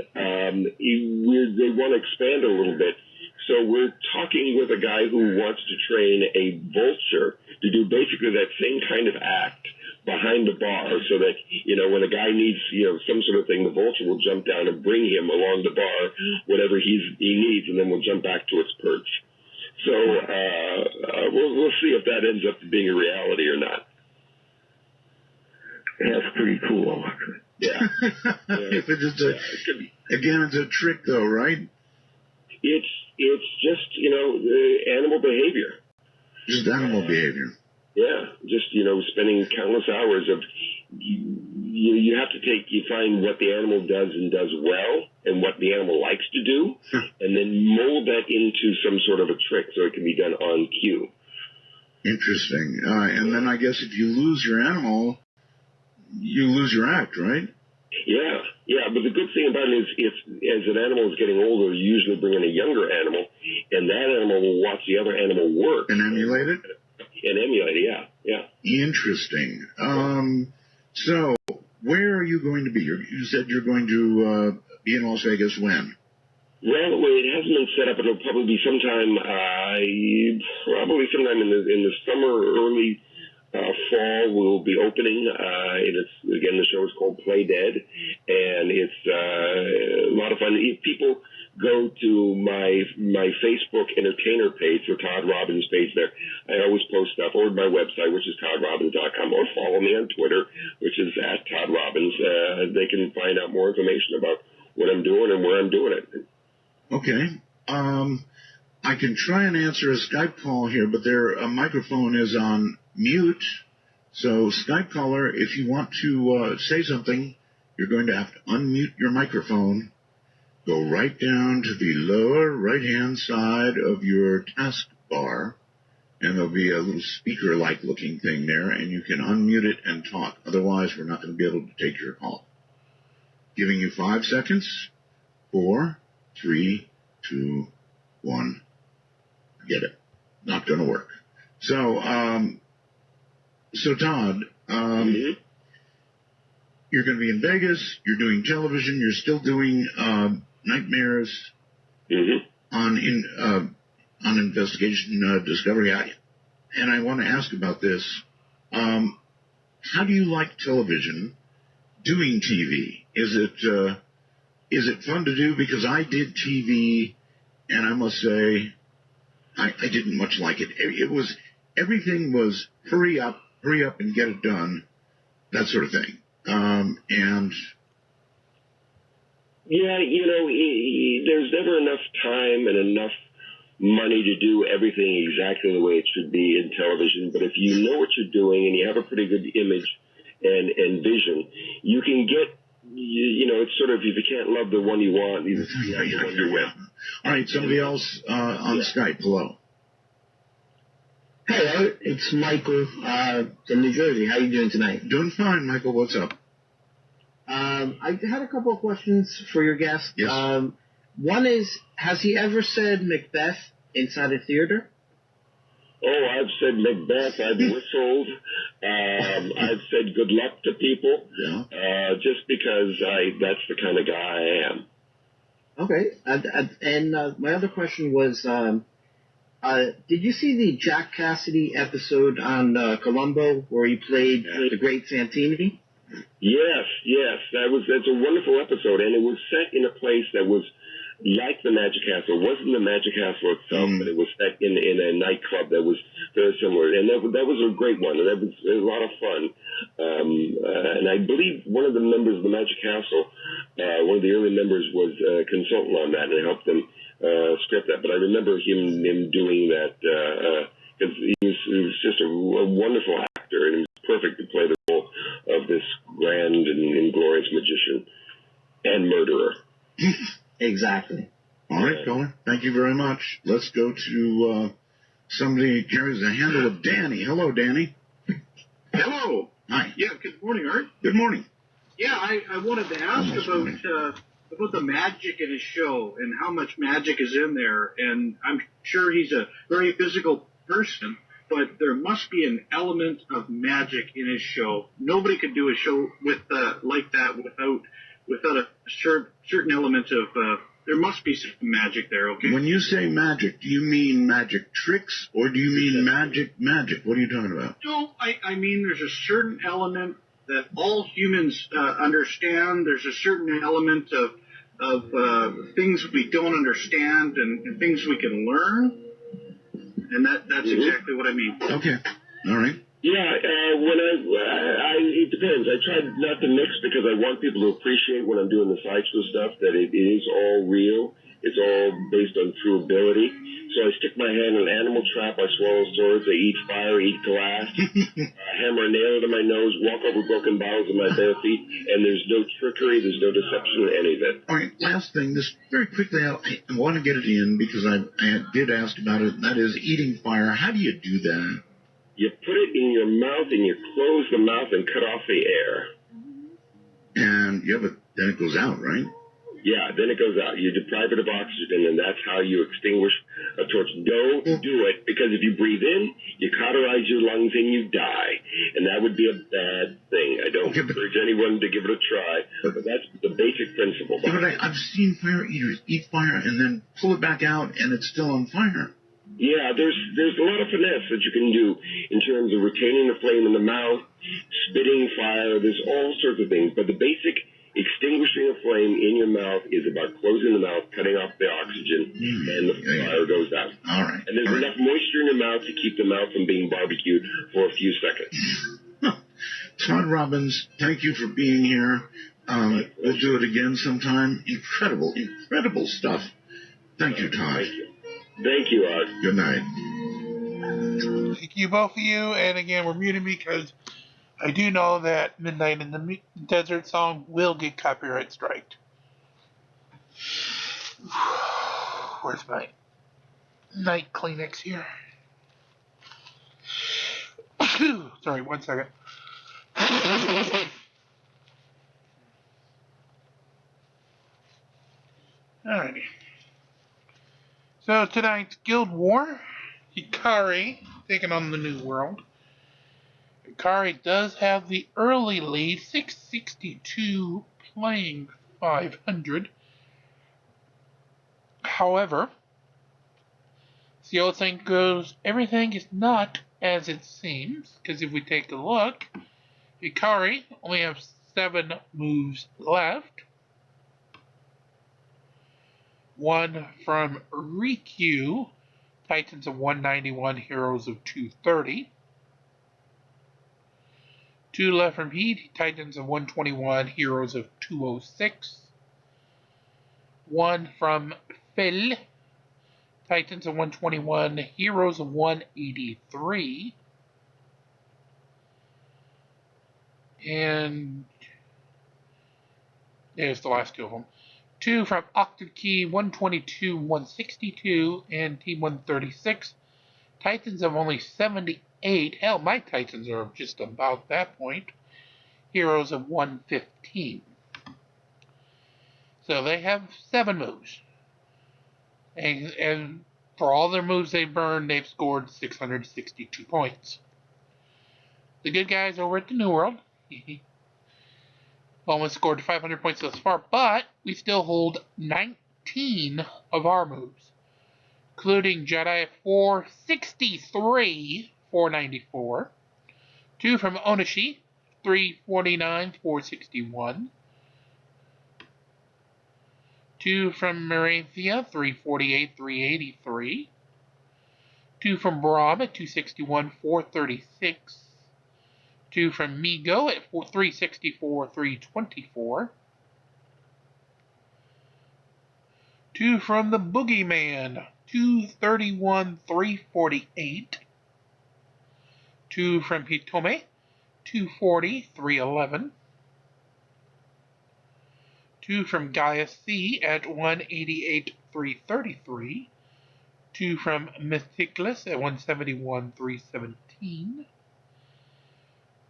they want to expand a little bit, so we're talking with a guy who wants to train a vulture to do basically that same kind of act behind the bar, so that when a guy needs some sort of thing, the vulture will jump down and bring him along the bar whatever he needs, and then we'll jump back to its perch. So we'll see if that ends up being a reality or not. Yeah, that's pretty cool, actually. Yeah. If it is again, it's a trick, though, right? It's just, animal behavior. Just animal behavior. Yeah, just, spending countless hours of, you have to you find what the animal does and does well and what the animal likes to do, and then mold that into some sort of a trick so it can be done on cue. Interesting. And then I guess if you lose your animal, you lose your act, right? Yeah, but the good thing about it is as an animal is getting older, you usually bring in a younger animal, and that animal will watch the other animal work. And emulate it? And emulate it, yeah. Interesting. So, where are you going to be? You said you're going to be in Las Vegas when? Well, it hasn't been set up. It'll probably be sometime, in the summer, early fall. We'll be opening. Again, the show is called Play Dead, and it's a lot of fun. If people go to my Facebook entertainer page, or Todd Robbins page there, I always post stuff, or my website, which is toddrobbins.com, or follow me on Twitter, which is @ToddRobbins. They can find out more information about what I'm doing and where I'm doing it. Okay. I can try and answer a Skype call here, but a microphone is on mute. So, Skype caller, if you want to say something, you're going to have to unmute your microphone. Go right down to the lower right-hand side of your taskbar, and there'll be a little speaker-like looking thing there, and you can unmute it and talk. Otherwise, we're not going to be able to take your call. Giving you 5 seconds. 4, 3, 2, 1. Forget it. Not going to work. So Todd, you're going to be in Vegas. You're doing television. You're still doing Nightmares on Investigation Discovery. And I want to ask about this. How do you like television? Doing TV? Is it fun to do? Because I did TV, and I must say, I didn't much like it. Everything was hurry up and get it done, that sort of thing. There's never enough time and enough money to do everything exactly the way it should be in television. But if you know what you're doing and you have a pretty good image and vision, you can get, it's sort of, if you can't love the one you want, you have the one you with. All right, somebody else on Skype. Hello. Hey, Art. It's Michael from New Jersey. How you doing tonight? Doing fine, Michael. What's up? I had a couple of questions for your guest. Yes. One is, has he ever said Macbeth inside a theater? Oh, I've said Macbeth. I've whistled. I've said good luck to people. Yeah. Just because that's the kind of guy I am. Okay. And my other question was, did you see the Jack Cassidy episode on Columbo where he played the great Santini? Yes. That's a wonderful episode, and it was set in a place that was like the Magic Castle. It wasn't the Magic Castle itself, but it was set in a nightclub that was very similar, and that was a great one, and that was a lot of fun. And I believe one of the members of the Magic Castle, one of the early members, was a consultant on that, and I helped them script that. But I remember him doing that because he was just a wonderful actor, and he was perfect to play the role of this grand and glorious magician and murderer. Exactly. All right, caller. Thank you very much. Let's go to somebody who carries the handle of Danny. Hello, Danny. Hello. Hi. Yeah, good morning, Art. Good morning. Yeah, I wanted to ask about the magic in his show and how much magic is in there. And I'm sure he's a very physical person, but there must be an element of magic in his show. Nobody could do a show with like that without a certain element of there must be some magic there. Okay. When you say magic, do you mean magic tricks or do you mean magic? What are you talking about? No, I mean there's a certain element that all humans understand. There's a certain element of things we don't understand and things we can learn. And that's exactly what I mean. Okay. All right. Yeah, it depends. I try not to mix because I want people to appreciate when I'm doing the sideshow stuff that it is all real. It's all based on true ability. So I stick my hand in an animal trap. I swallow swords. I eat fire, eat glass, hammer a nail into my nose, walk over broken bottles with my bare feet, and there's no trickery, there's no deception in any of it. All right, last thing. This very quickly, I want to get it in because I did ask about it. And that is eating fire. How do you do that? You put it in your mouth and you close the mouth and cut off the air. And then it goes out, right? Yeah, then it goes out. You deprive it of oxygen, and that's how you extinguish a torch. Don't do it, because if you breathe in, you cauterize your lungs and you die. And that would be a bad thing. I don't encourage anyone to give it a try, but that's the basic principle. Yeah, but I've seen fire eaters eat fire and then pull it back out, and it's still on fire. Yeah, there's a lot of finesse that you can do in terms of retaining the flame in the mouth, spitting fire. There's all sorts of things, but the basic extinguishing a flame in your mouth is about closing the mouth, cutting off the oxygen, and the fire goes out. All right. And there's enough moisture in your mouth to keep the mouth from being barbecued for a few seconds. Todd Robbins, thank you for being here. We'll do it again sometime. Incredible stuff. Thank you, Todd. Thank you, Art. Good night. Thank you, both of you. And again, we're muting because I do know that Midnight in the Desert song will get copyright striked. Where's my night Kleenex here? Sorry, 1 second. Alrighty. So tonight's Guild War, Hikari taking on the New World. Hikari does have the early lead, 662 playing 500. However, as the old saying goes, everything is not as it seems, because if we take a look, Hikari only has 7 moves left. One from Rikyū, Titans of 191, Heroes of 230. 2 left from Heat, Titans of 121, Heroes of 206. 1 from Phil, Titans of 121, Heroes of 183. And there's the last 2 of them. 2 from Octave Key, 122, 162, and Team 136. Titans of only 78. Hell, my Titans are just about that point. Heroes of 115. So they have 7 moves. And for all their moves they burned, they've scored 662 points. The good guys over at the New World only scored 500 points thus far, but we still hold 19 of our moves, including Jedi 463, 494, 2 from Onishi, 349, 461, 2 from Marathia, 348, 383, 2 from Braum at 261, 436, 2 from Migo at 364, 324. 2 from the Boogeyman, 231, 348. 2 from Hitome, 240, 311. 2 from Gaia C at 188, 333. 2 from Mythiclus at 171, 317.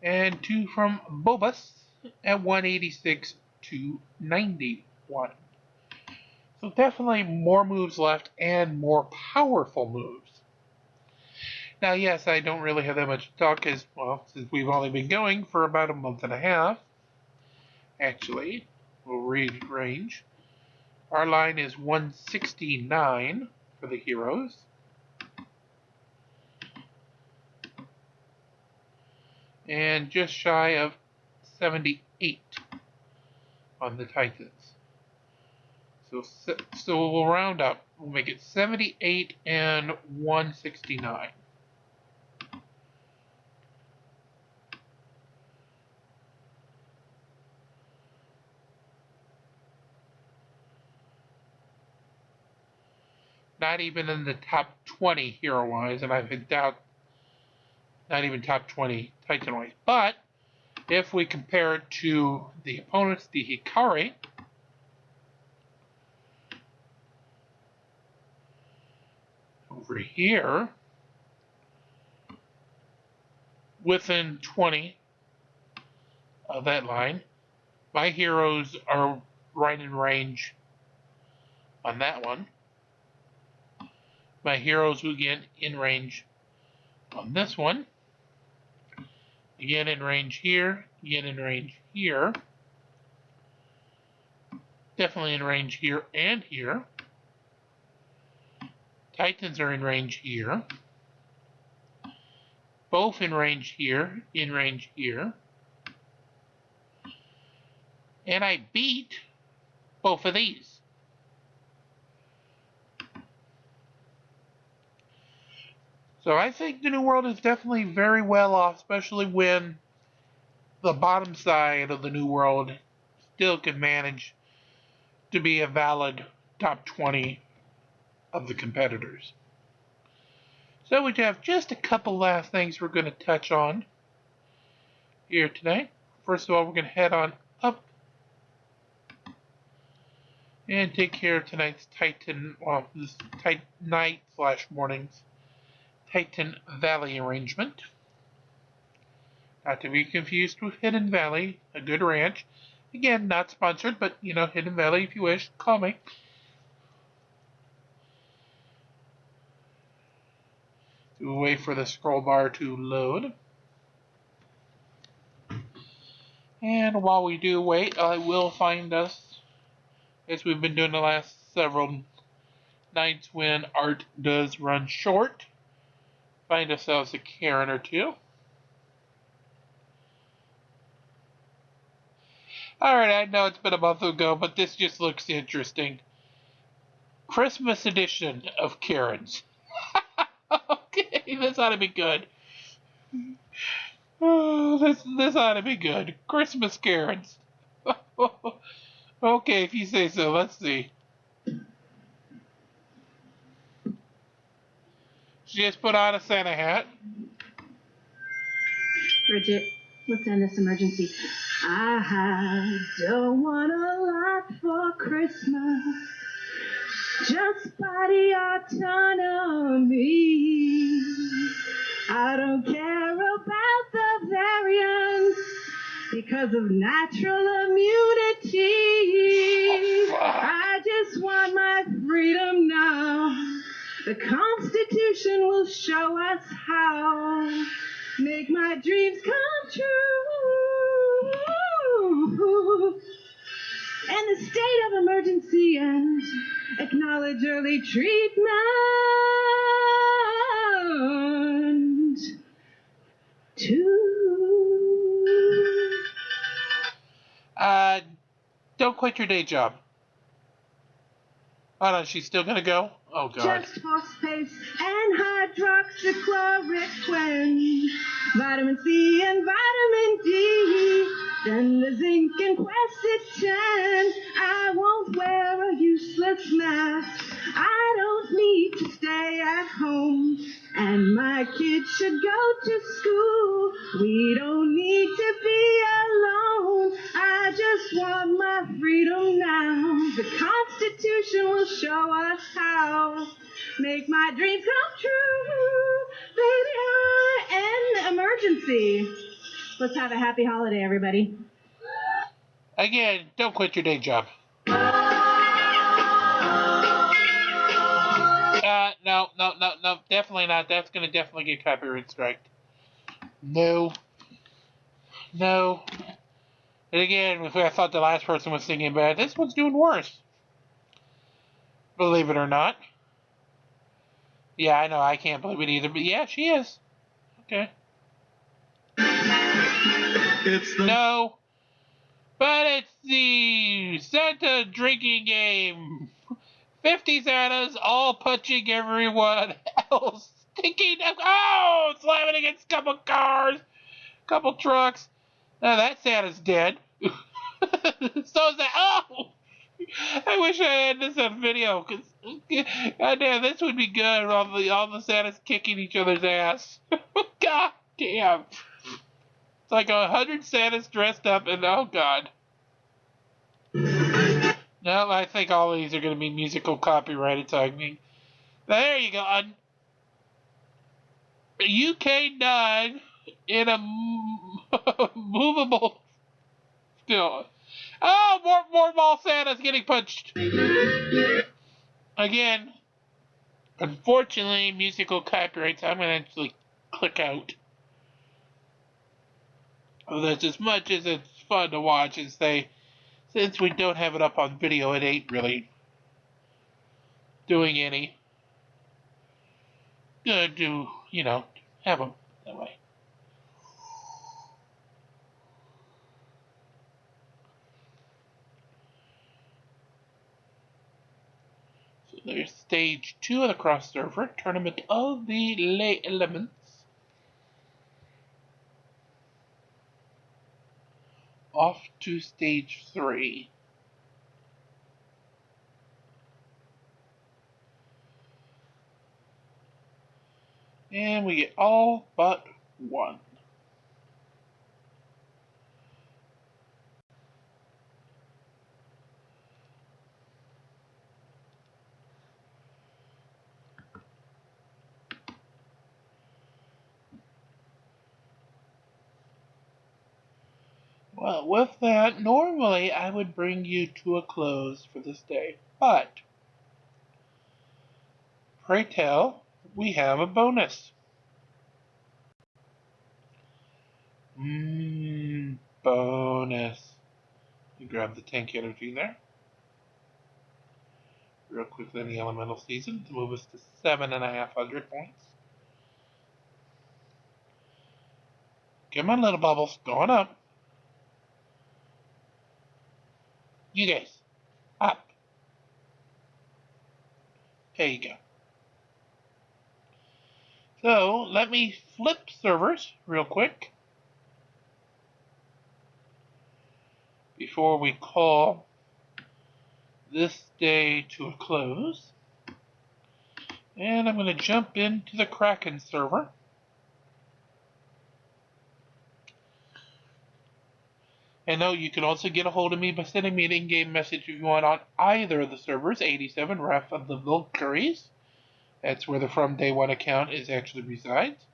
And 2 from Bobus at 186, 291. So definitely more moves left and more powerful moves. Now, yes, I don't really have that much to talk because, well, since we've only been going for about a month and a half, actually, we'll read range. Our line is 169 for the heroes. And just shy of 78 on the Titans. So we'll round up. We'll make it 78 and 169. not even in the top 20 hero-wise, and I doubt not even top 20 Titan-wise. But if we compare it to the opponents, the Hikari, over here, within 20 of that line, my heroes are right in range on that one. My heroes will get in range on this one. Again in range here, again in range here. Definitely in range here and here. Titans are in range here. Both in range here, in range here. And I beat both of these. So I think the New World is definitely very well off, especially when the bottom side of the New World still can manage to be a valid top 20 of the competitors. So we have just a couple last things we're going to touch on here today. First of all, we're going to head on up and take care of tonight's Titan, well, this night/morning's Titan Valley arrangement. Not to be confused with Hidden Valley, a good ranch. Again, not sponsored, but you know, Hidden Valley if you wish, call me. We'll wait for the scroll bar to load. And while we do wait, I will find us, as we've been doing the last several nights when art does run short, find ourselves a Karen or two. Alright, I know it's been a month ago, but this just looks interesting. Christmas edition of Karen's. Okay, this ought to be good. Oh, this ought to be good. Christmas Karen's. Okay, if you say so, let's see. She just put on a Santa hat. Bridget, let's end this emergency. I don't want a lot for Christmas, just body autonomy. I don't care about the variants because of natural immunity. I just want my freedom now. The Constitution will show us how. Make my dreams come true. And the state of emergency and acknowledge early treatment. Don't quit your day job. Oh no, she's still gonna go? Oh god. Just phosphate and hydroxychloroquine, vitamin C and vitamin D, then the zinc and quercetin. I won't wear a useless mask. I don't need to stay at home, and my kids should go to school. We don't need to be alone. I just want my freedom now. The Constitution will show us how. Make my dreams come true. Baby, I end emergency. Let's have a happy holiday, everybody. Again, don't quit your day job. No, definitely not. That's gonna definitely get copyright striked. No. And again, I thought the last person was singing bad. This one's doing worse. Believe it or not. Yeah, I know, I can't believe it either, but yeah, she is. Okay. No. But it's the Santa drinking game. 50 Santas all punching everyone else. Stinking. Oh! Slamming against a couple cars. Couple trucks. Now that Santa's dead. So is that. Oh! I wish I had this on video, because goddamn, this would be good. All the Santas kicking each other's ass. God damn. It's like 100 Santas dressed up, and oh god. No, I think all of these are going to be musical copyrighted, so I mean, there you go. A UK died in a movable still. Oh, more ball Santas getting punched. Again, unfortunately, musical copyrights. I'm going to actually click out. That's as much as it's fun to watch as since we don't have it up on video, it ain't really doing any good to, have them that way. So there's stage 2 of the cross server, Tournament of the Lay Elements. Off to stage 3. And we get all but one. Well, with that, normally I would bring you to a close for this day, but pray tell, we have a bonus. Bonus. You grab the tank energy there. Real quickly in the elemental season to move us to 7,500 points. Come on, little bubbles, going up. You guys, up. There you go. So, let me flip servers real quick before we call this day to a close. And I'm going to jump into the Kraken server. And note, you can also get a hold of me by sending me an in-game message if you want on either of the servers, 87, Wrath of the Valkyries. That's where the From Day 1 account actually resides.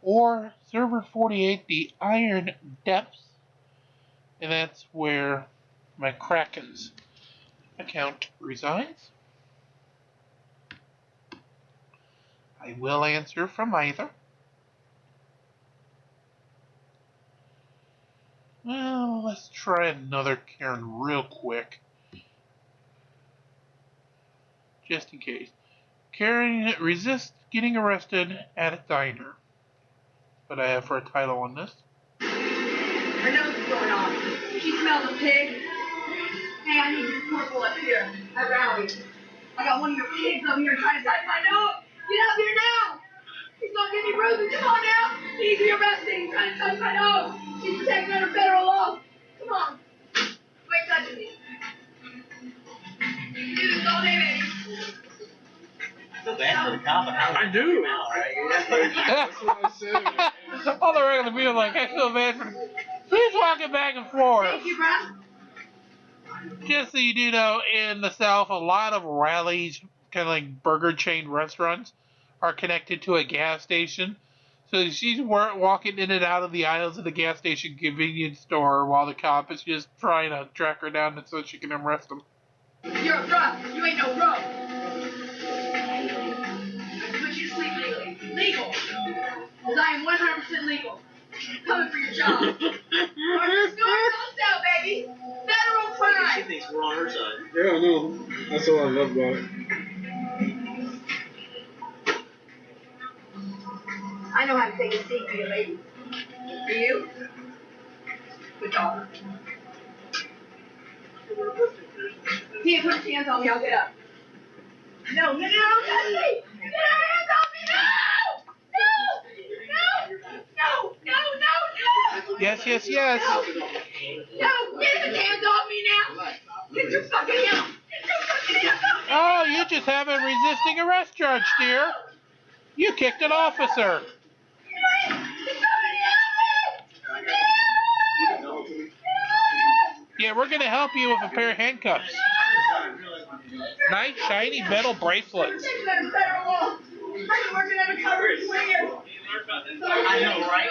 Or server 48, the Iron Depths. And that's where my Kraken's account resides. I will answer from either. Well, let's try another Karen real quick. Just in case. Karen resists getting arrested at a diner. What I have for a title on this. I know what's going on. She smells a pig. Hey, I need your corporal up here at Rowdy. I got one of your pigs over here trying to touch my nose. Get up here now. He's gonna give me bruises. Come on now. He needs to be arrested. He's trying to touch my nose. She's protected under federal law. Come on. Quit touching me. Dude, all day, baby. I feel bad for the cop. I do. That's what I said. All the regular people like, I feel bad for him. He's walking back and forth. Thank you, bro. Just so you do know, in the South, a lot of rallies, kind of like burger chain restaurants, are connected to a gas station. So she's walking in and out of the aisles of the gas station convenience store while the cop is just trying to track her down so she can arrest him. You're a bro. You ain't no bro. Put you to sleep legally. Legal. Because I am 100% legal. Coming for your job. You're out, baby. Federal crime. She thinks we're on her side. Yeah, I know. That's what I love about it. I know how to take a seat for you, lady. For you? Good dog. Tia, put your hands on me. I'll get up. No, touch me! Get your hands on me! No! Yes. No, get his hands off me now! Get your fucking hands! Get your you just have a resisting arrest charge, dear. You kicked an officer. Yeah, we're going to help you with a pair of handcuffs. Nice, shiny metal bracelets. I know, right?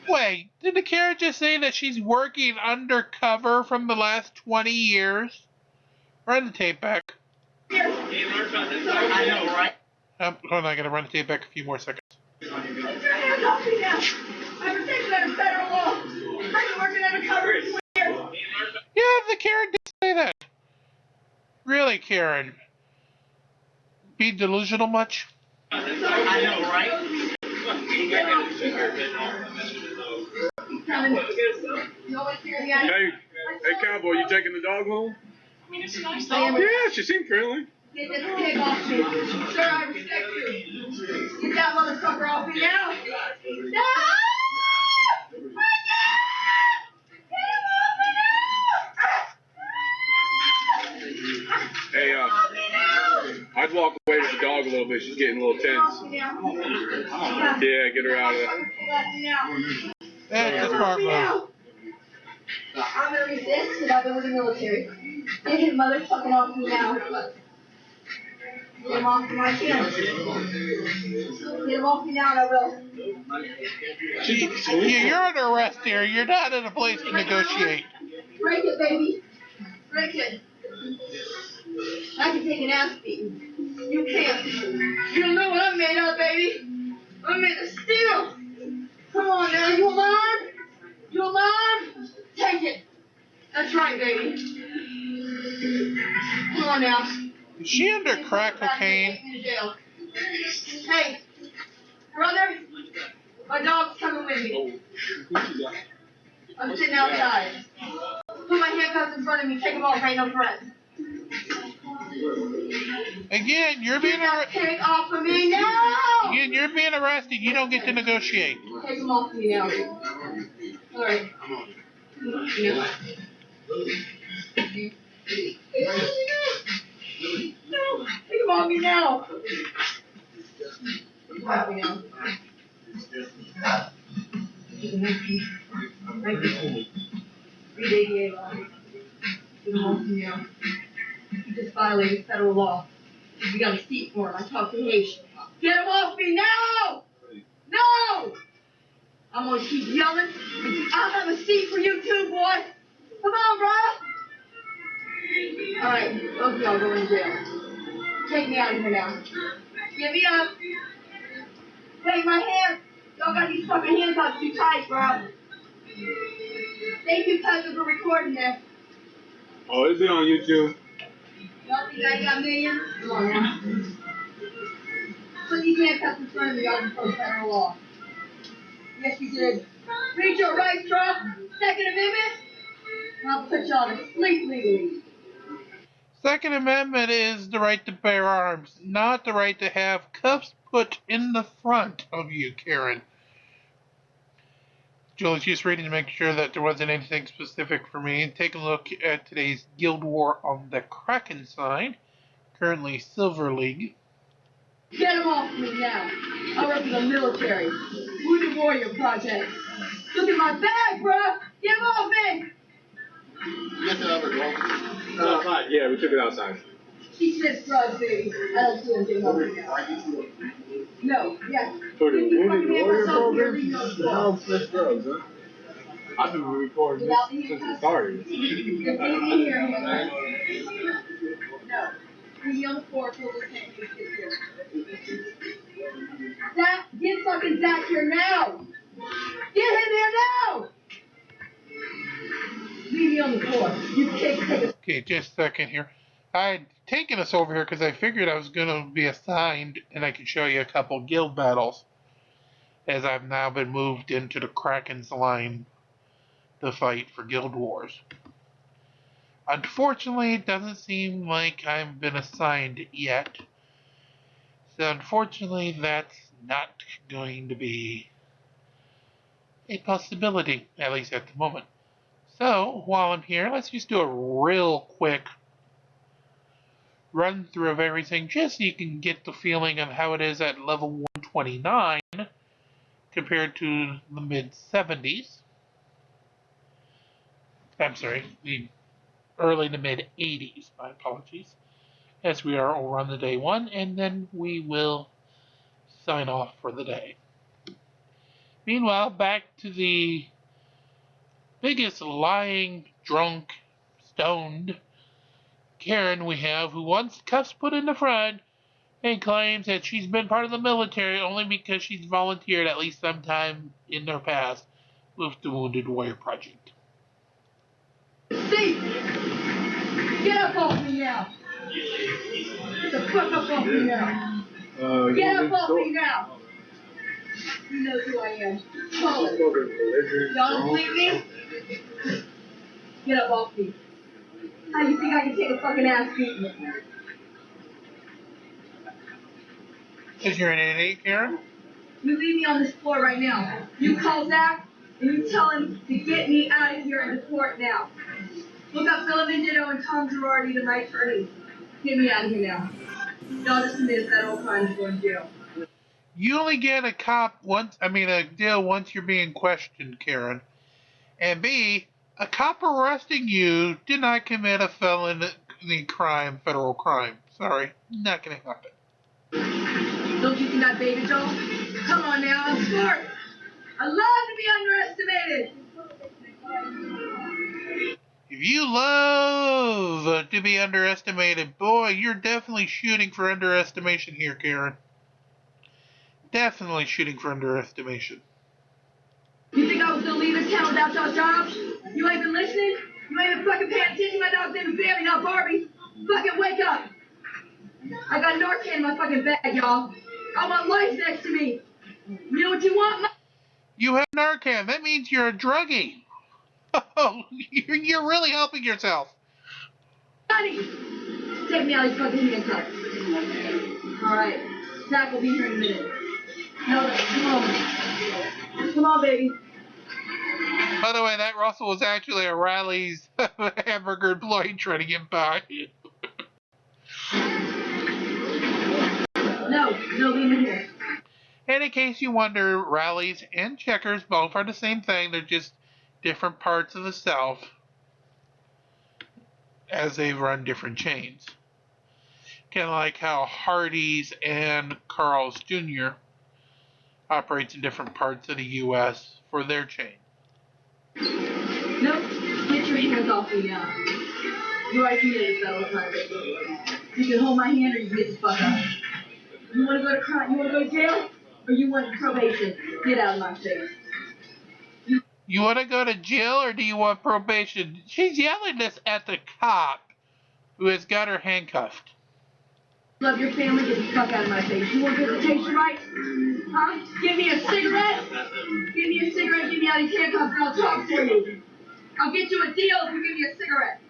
Wait, did the character just say that she's working undercover from the last 20 years? Run the tape back. I know, right? Hold on, I gotta run the tape back a few more seconds. I'm protected under federal law. I've been working undercover for 20 years. Yeah, the Karen did say that. Really, Karen? Be delusional much? I know, right? Hey, cowboy, you taking the dog home? I mean, it's a nice dog. Yeah, she seemed friendly. Get this pig off me. Sir, I respect you. Get that motherfucker off me now. No! Hey, I'd walk away with the dog a little bit. She's getting a little tense. Yeah, get her out of there. That's smart move. I'm gonna resist because I've been with the military. Get his motherfucking off me now. Get him off my hands. Get him off me now and I will. You're under arrest here. You're not in a place to negotiate. Break it, baby. Break it. I can take an ass beating. You can't. You don't know what I'm made of, baby. I'm made of steel. Come on now, you alarmed? You alarmed? Take it. That's right, baby. Come on now. Is she under crack cocaine? Take me to jail. Hey, brother, my dog's coming with me. I'm sitting outside. Put my handcuffs in front of me. Take them off. Ain't no threat. Again, you're being arrested. Take off of me now. Again, you're being arrested. You don't get to negotiate. Take them off of me now. All right. Yeah. No, take them off me now. Take them off me now. Right there. 388 on it. Take them off me now. You just violated federal law. You got a seat for him. I talk to Haitian. Get him off me now! No! I'm gonna keep yelling. I'll have a seat for you too, boy. Come on, bro. All right, both of y'all go in jail. Take me out of here now. Get me up. Take my hand. Y'all got these fucking handcuffs too tight, bro. Thank you, cousin, for recording this. Oh, is it on YouTube? Y'all think I got millions? Come on now. Put these handcuffs in front of me, y'all before federal law. Yes, you did. Read your rights, bro. Second Amendment. I'll put y'all to sleep legally. Second Amendment is the right to bear arms, not the right to have cuffs put in the front of you, Karen. Julie's just reading to make sure that there wasn't anything specific for me. Take a look at today's Guild War on the Kraken side, currently Silver League. Get him off me now. I work for the military. Wounded Warrior Project. Look at my bag, bro. Get him off me. Yeah, we took it outside. She says drugs, baby. I don't see him getting off me now. No, yes. For the Wounded Warrior program? No, How Smith drugs, huh? I've been recording this since it started. No. Be on the floor till the tank gets here. Zach, get fucking Zach here now! Get him here now! Leave me on the floor. You can't take us. Okay, just a second here. I had taken us over here because I figured I was going to be assigned and I could show you a couple guild battles, as I've now been moved into the Kraken's line to fight for Guild Wars. Unfortunately, it doesn't seem like I've been assigned yet. So unfortunately, that's not going to be a possibility, at least at the moment. So, while I'm here, let's just do a real quick run through of everything just so you can get the feeling of how it is at level 129 compared to the mid-70s. I'm sorry, the early to mid-80s. My apologies. As we are over on the day one, and then we will sign off for the day. Meanwhile, back to the biggest lying, drunk, stoned Karen we have, who wants cuffs put in the front and claims that she's been part of the military only because she's volunteered at least sometime in their past with the Wounded Warrior Project. Steve! Get up off me now! Get the fuck up off me now! Get up off me now! You know who I am. Call it. Y'all don't believe me? Get up off me. How do you think I can take a fucking ass beating? Is you're an idiot, Karen? You leave me on this floor right now. You call Zach and you tell him to get me out of here in the court now. Look up Philip Ditto and Tom Girardi, the my attorneys. Get me out of here now. Y'all just committed federal crimes for jail. You only get a a deal once you're being questioned, Karen. And B, a cop arresting you did not commit a felony crime, federal crime. Sorry, not gonna happen. Don't you think I baited y'all? Come on now, I'm smart. I love to be underestimated. If you love to be underestimated, boy, you're definitely shooting for underestimation here, Karen. Definitely shooting for underestimation. You think I was gonna leave this town without y'all jobs? You ain't been listening? You ain't been fucking paying attention? My dog's in the family, not Barbie. Fucking wake up! I got Narcan in my fucking bag, y'all. I want life next to me. You know what you want? You have Narcan. That means you're a druggie. Oh, you're really helping yourself. Honey! Take me out of these fucking handcuffs. Alright. Zach will be here in a minute. No, come on. Come on, baby. By the way, that Russell was actually a Riley's hamburger employee trying to get by. No, leave me here. And in case you wonder, Rallies and Checkers both are the same thing. They're just different parts of the South as they run different chains. Kind of like how Hardee's and Carl's Jr. operates in different parts of the U.S. for their chain. Nope. Get your hands off me now. You already committed a federal crime. You can hold my hand or you get the fuck out. You want to go to jail? Or you want probation? Get out of my face. You want to go to jail or do you want probation? She's yelling this at the cop who has got her handcuffed. Love your family, get the fuck out of my face. You want visitation rights? Huh? Give me a cigarette? Give me a cigarette, get me out of these handcuffs and I'll talk for you. I'll get you a deal if you give me a cigarette.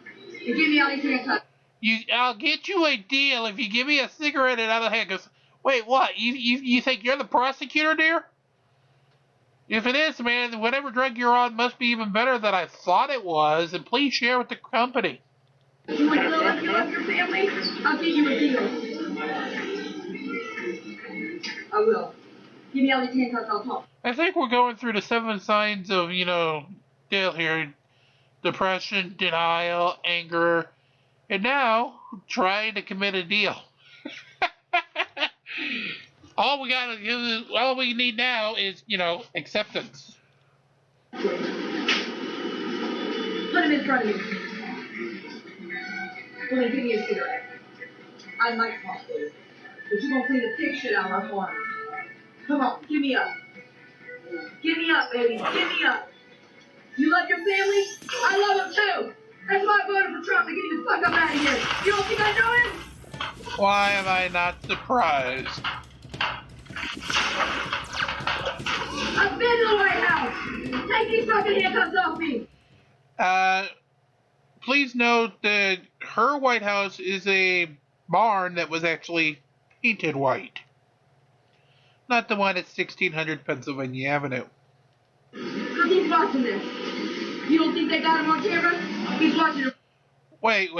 And get me out of these handcuffs. I'll get you a deal if you give me a cigarette and out of handcuffs. Wait, what? You think you're the prosecutor, dear? If it is, man, whatever drug you're on must be even better than I thought it was, and please share with the company. You want to know if you love your family? I'll give you a deal. I will. Give me all these handcuffs, I'll talk. I think we're going through the 7 signs of, deal here. Depression, denial, anger, and now trying to commit a deal. All we need now is, acceptance. Put him in front of me. Well, then give me a cigarette. I might talk to you, but you gonna clean the pig shit out of my farm. Come on, give me up. Give me up, baby. Give me up. You love your family? I love them too. That's why I voted for Trump to get the fuck up out of here. You don't think I know him? Why am I not surprised? I've been to the White House. Take these fucking handcuffs off me. Please note that her White House is a barn that was actually painted white. Not the one at 1600 Pennsylvania Avenue. Look, he's watching this. You don't think they got him on camera? He's watching it. Wait.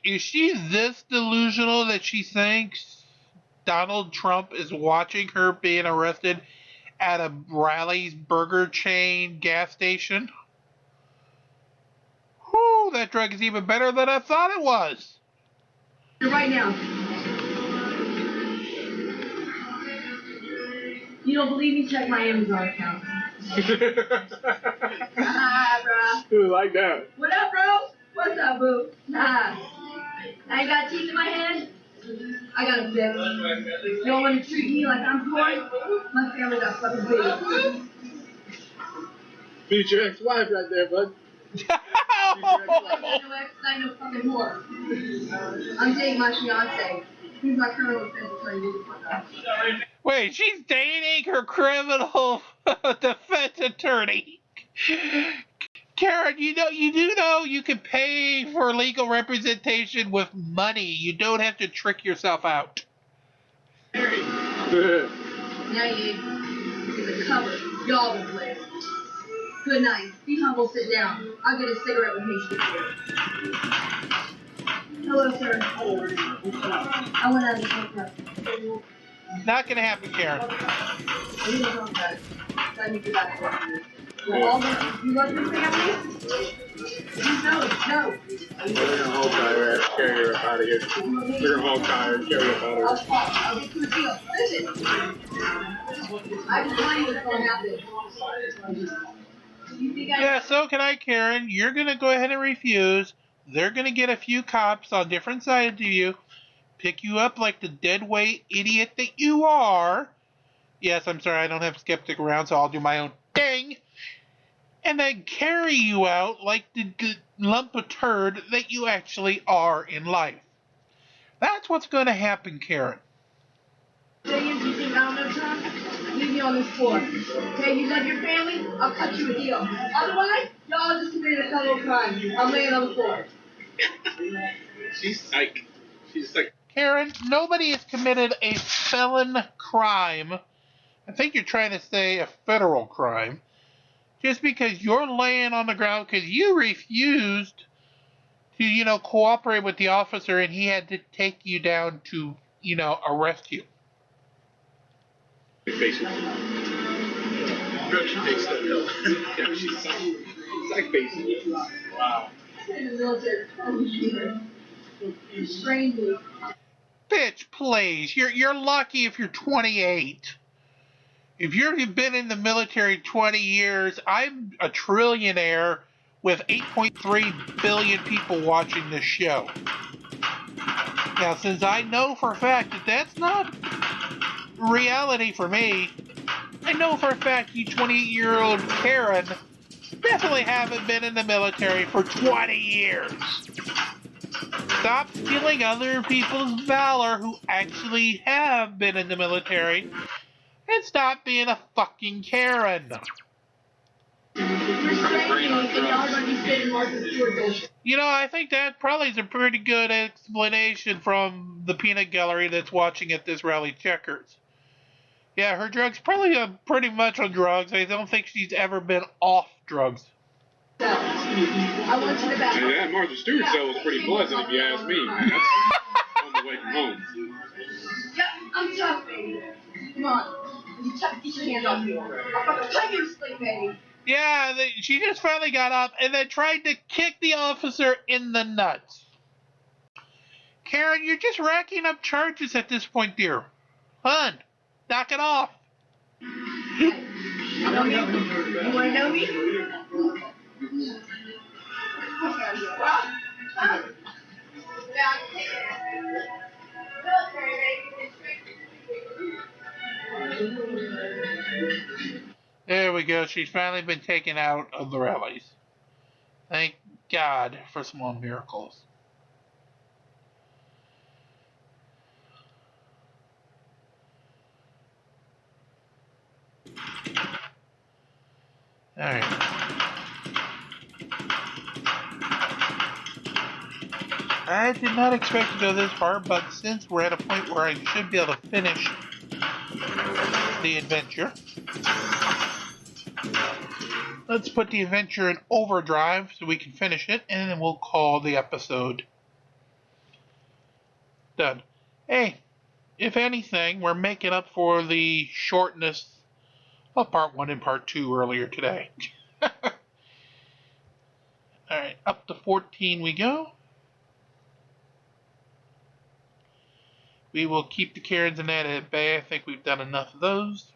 Is she this delusional that she thinks Donald Trump is watching her being arrested at a Rally's burger chain gas station? Whew, that drug is even better than I thought it was. Right now. You don't believe me? Check my Amazon account. Bruh. Ooh, like that. What up, bro? What's up, boo? I ain't got teeth in my hand. I got a fix. You don't want to treat me like I'm poor? My family got fucking big. Future ex-wife right there, bud. I know fucking whore. I'm dating my fiance. He's my criminal defense attorney. Wait, she's dating her criminal defense attorney. Karen, you do know you can pay for legal representation with money. You don't have to trick yourself out. Now you in the cupboard. Y'all will play. Good night. Be humble, sit down. I'll get a cigarette when he shoots you. Hello, sir. I went out of the contract. Not gonna happen, Karen. You love your family? No. We're gonna hold Tyler and carry her up out of here. We're gonna hold Tyler and carry her up out of here. I'll get to the deal. Listen. I can tell you what's going to happen. Yeah, so can I, Karen. You're gonna go ahead and refuse. They're gonna get a few cops on different sides of you, pick you up like the deadweight idiot that you are. Yes, I'm sorry, I don't have Skeptic around, so I'll do my own thing. And then carry you out like the lump of turd that you actually are in life. That's what's going to happen, Karen. You think I don't know time? Leave me on this floor. Okay, you love your family? I'll cut you a deal. Otherwise, y'all just committed a federal crime. I'm laying on the floor. She's psych. She's psych. Karen, nobody has committed a felon crime. I think you're trying to say a federal crime. Just because you're laying on the ground because you refused to, cooperate with the officer and he had to take you down to, arrest you. Basically. Girl, she takes that pill. Yeah, she's psych basically. Wow. Bitch, please. You're lucky if you're 28. If you've been in the military 20 years, I'm a trillionaire with 8.3 billion people watching this show. Now, since I know for a fact that that's not reality for me, I know for a fact you 28-year-old Karen definitely haven't been in the military for 20 years. Stop stealing other people's valor who actually have been in the military. And stop being a fucking Karen. I think that probably is a pretty good explanation from the peanut gallery that's watching at this rally checkers. Yeah, her drugs probably pretty much on drugs. I don't think she's ever been off drugs. I want you to back. And that Martha Stewart cell was pretty pleasant if you ask me. That's on the way from home. Yep, I'm tough, baby. Come on. You get your hands off me. I'll fucking cut your sleep, baby. Yeah, she just finally got up and then tried to kick the officer in the nuts. Karen, you're just racking up charges at this point, dear. Hun, knock it off. You know me? You want to know me? There we go. She's finally been taken out of the rallies. Thank God for small miracles. Alright. I did not expect to go this far, but since we're at a point where I should be able to finish the adventure, Let's put the adventure in overdrive so we can finish it, and then we'll call the episode done. Hey, if anything, we're making up for the shortness of part 1 and part 2 earlier today. Alright, up to 14 we go. We will keep the Karens and that at bay. I think we've done enough of those.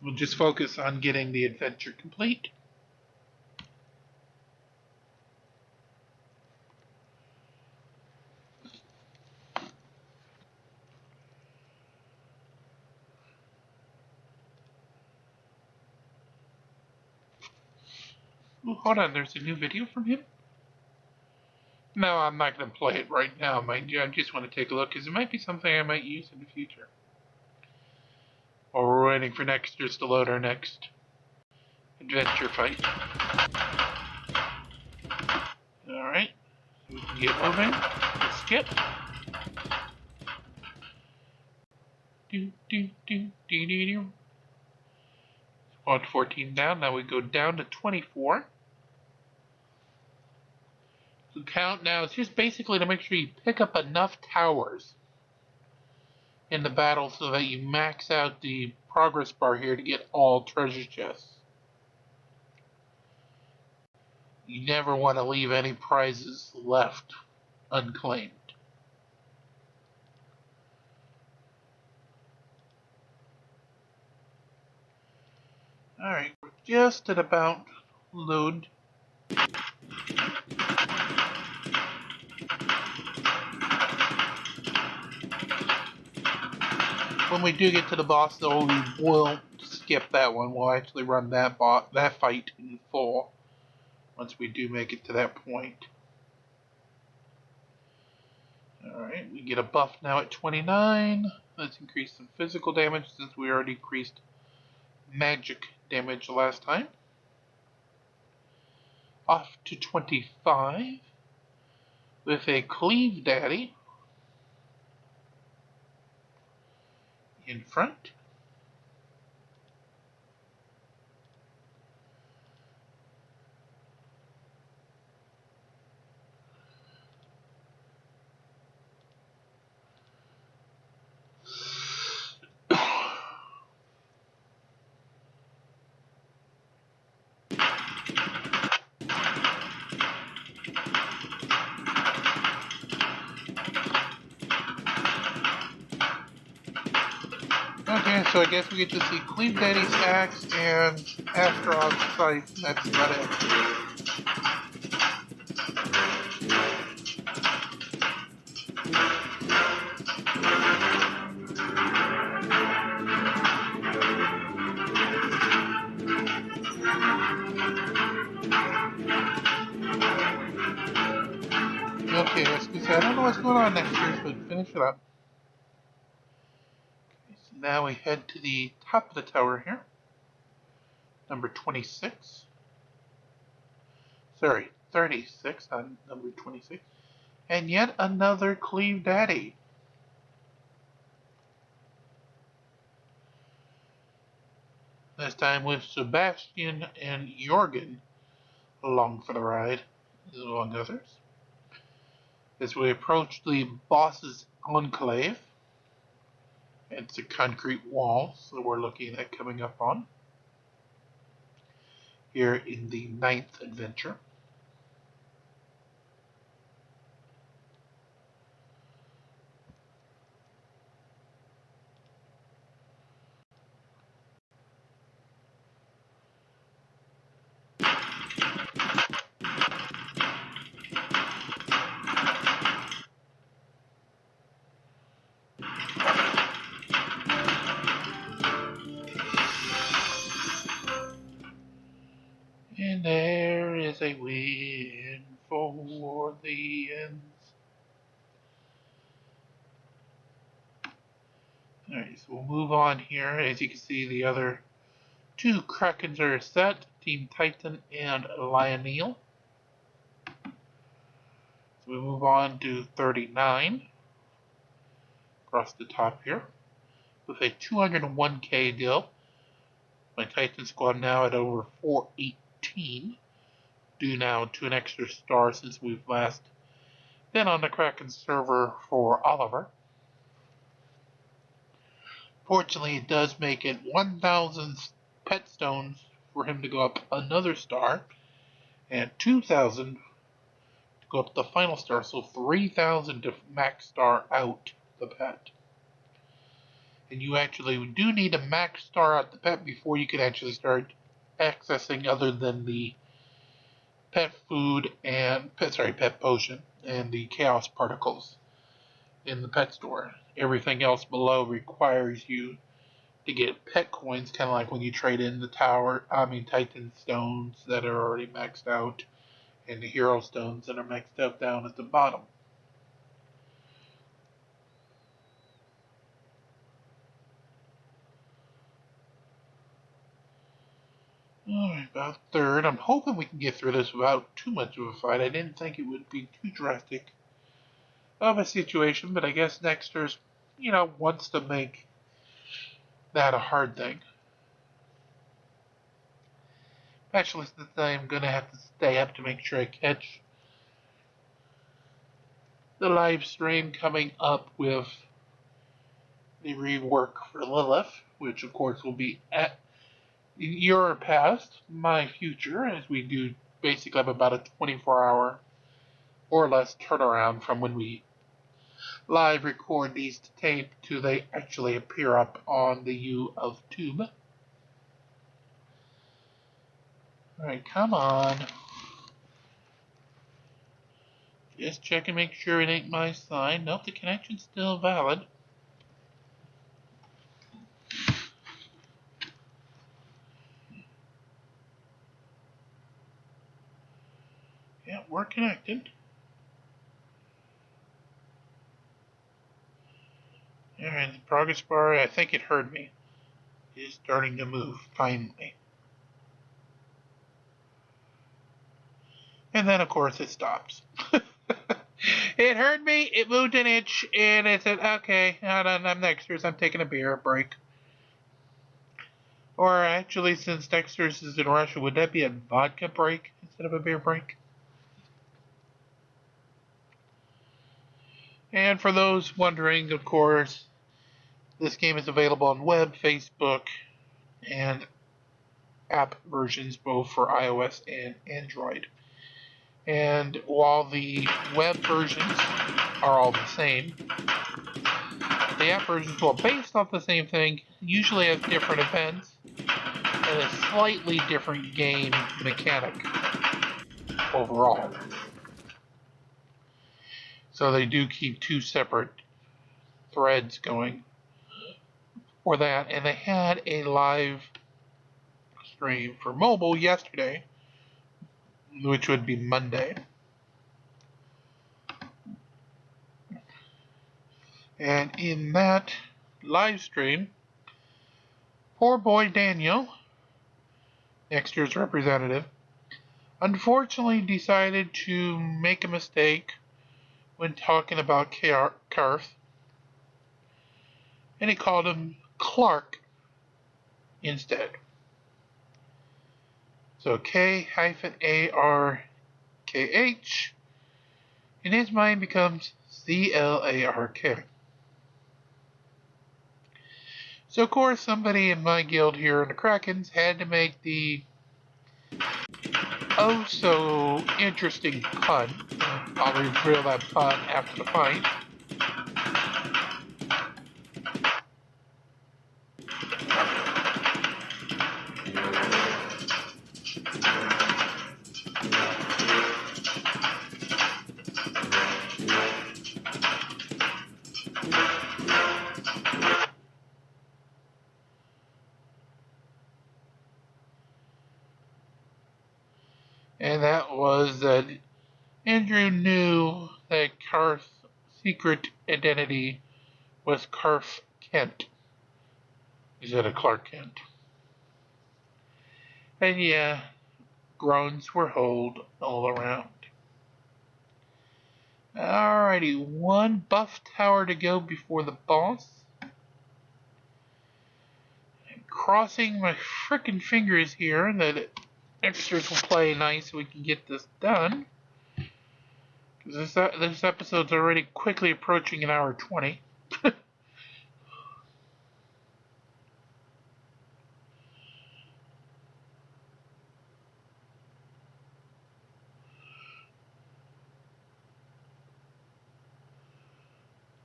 We'll just focus on getting the adventure complete. Ooh, hold on, there's a new video from him? No, I'm not going to play it right now, mind you. I just want to take a look, because it might be something I might use in the future. Or we're waiting for Nexters to load our next adventure fight. Alright, so we can get moving. Let's skip. On 14 down, now we go down to 24. The count now is just basically to make sure you pick up enough towers in the battle so that you max out the progress bar here to get all treasure chests. You never want to leave any prizes left unclaimed. Alright, we're just at about load. When we do get to the boss, though, we will skip that one. We'll actually run that fight in full once we do make it to that point. Alright, we get a buff now at 29. Let's increase some physical damage since we already increased magic damage last time. Off to 25 with a Cleave Daddy in front. Okay, so I guess we get to see Cleave Daddy's axe and Astrog's scythe. That's about it. Okay, let's go. I don't know what's going on next year, but finish it up. Okay, so now we head to the top of the tower here. Number 26. Sorry, 36 on number 26. And yet another Cleave Daddy. This time with Sebastian and Jorgen along for the ride, among others. As we approach the boss's enclave, it's a concrete wall, so we're looking at coming up on here in the 9th adventure. And there is a win for the ends. Alright, so we'll move on here. As you can see, the other two Krakens are set, Team Titan and Lionel. So we move on to 39 across the top here with a 201k deal. my Titan squad now at over 418, due now to an extra star since we've last been on the Kraken server for Oliver. Fortunately, it does make it 1,000 pet stones for him to go up another star, and 2,000 to go up the final star, so 3,000 to max star out the pet. And you actually do need a max star out the pet before you can actually start accessing other than the pet food and pet potion and the chaos particles in the pet store. Everything else below requires you to get pet coins, kind of like when you trade in the Titan stones that are already maxed out and the hero stones that are maxed out down at the bottom. Alright, about third. I'm hoping we can get through this without too much of a fight. I didn't think it would be too drastic of a situation, but I guess Dexter's, wants to make that a hard thing. Especially since I'm going to have to stay up to make sure I catch the live stream coming up with the rework for Lilith, which of course will be at your past, my future, as we do basically have about a 24-hour or less turnaround from when we live record these to tape to they actually appear up on the U of Tube. Alright, come on. Just check and make sure it ain't my sign. Nope, the connection's still valid. Yeah, we're connected. Alright, the progress bar, I think it heard me, is starting to move, finally. And then, of course, it stops. It heard me, it moved an inch, and it said, okay, I'm Dexter's, I'm taking a beer break. Or actually, since Dexter's is in Russia, would that be a vodka break instead of a beer break? And for those wondering, of course, this game is available on web, Facebook, and app versions both for iOS and Android. And while the web versions are all the same, the app versions, while based off the same thing, usually have different events and a slightly different game mechanic overall. So they do keep two separate threads going for that, and they had a live stream for mobile yesterday, which would be Monday. And in that live stream, poor boy Daniel, next year's representative, unfortunately decided to make a mistake when talking about Karth, and he called him Clark instead. So K-A-R-K-H in his mind becomes C-L-A-R-K. So of course somebody in my guild here in the Krakens had to make the oh so interesting pun. I'll reveal that pun after the fight. And that was that Andrew knew that Karth's secret identity was Karth Kent instead of Clark Kent. And yeah, groans were heard all around. Alrighty, one buff tower to go before the boss. And crossing my frickin' fingers here that extras will play nice so we can get this done. Because this episode's already quickly approaching an hour 20.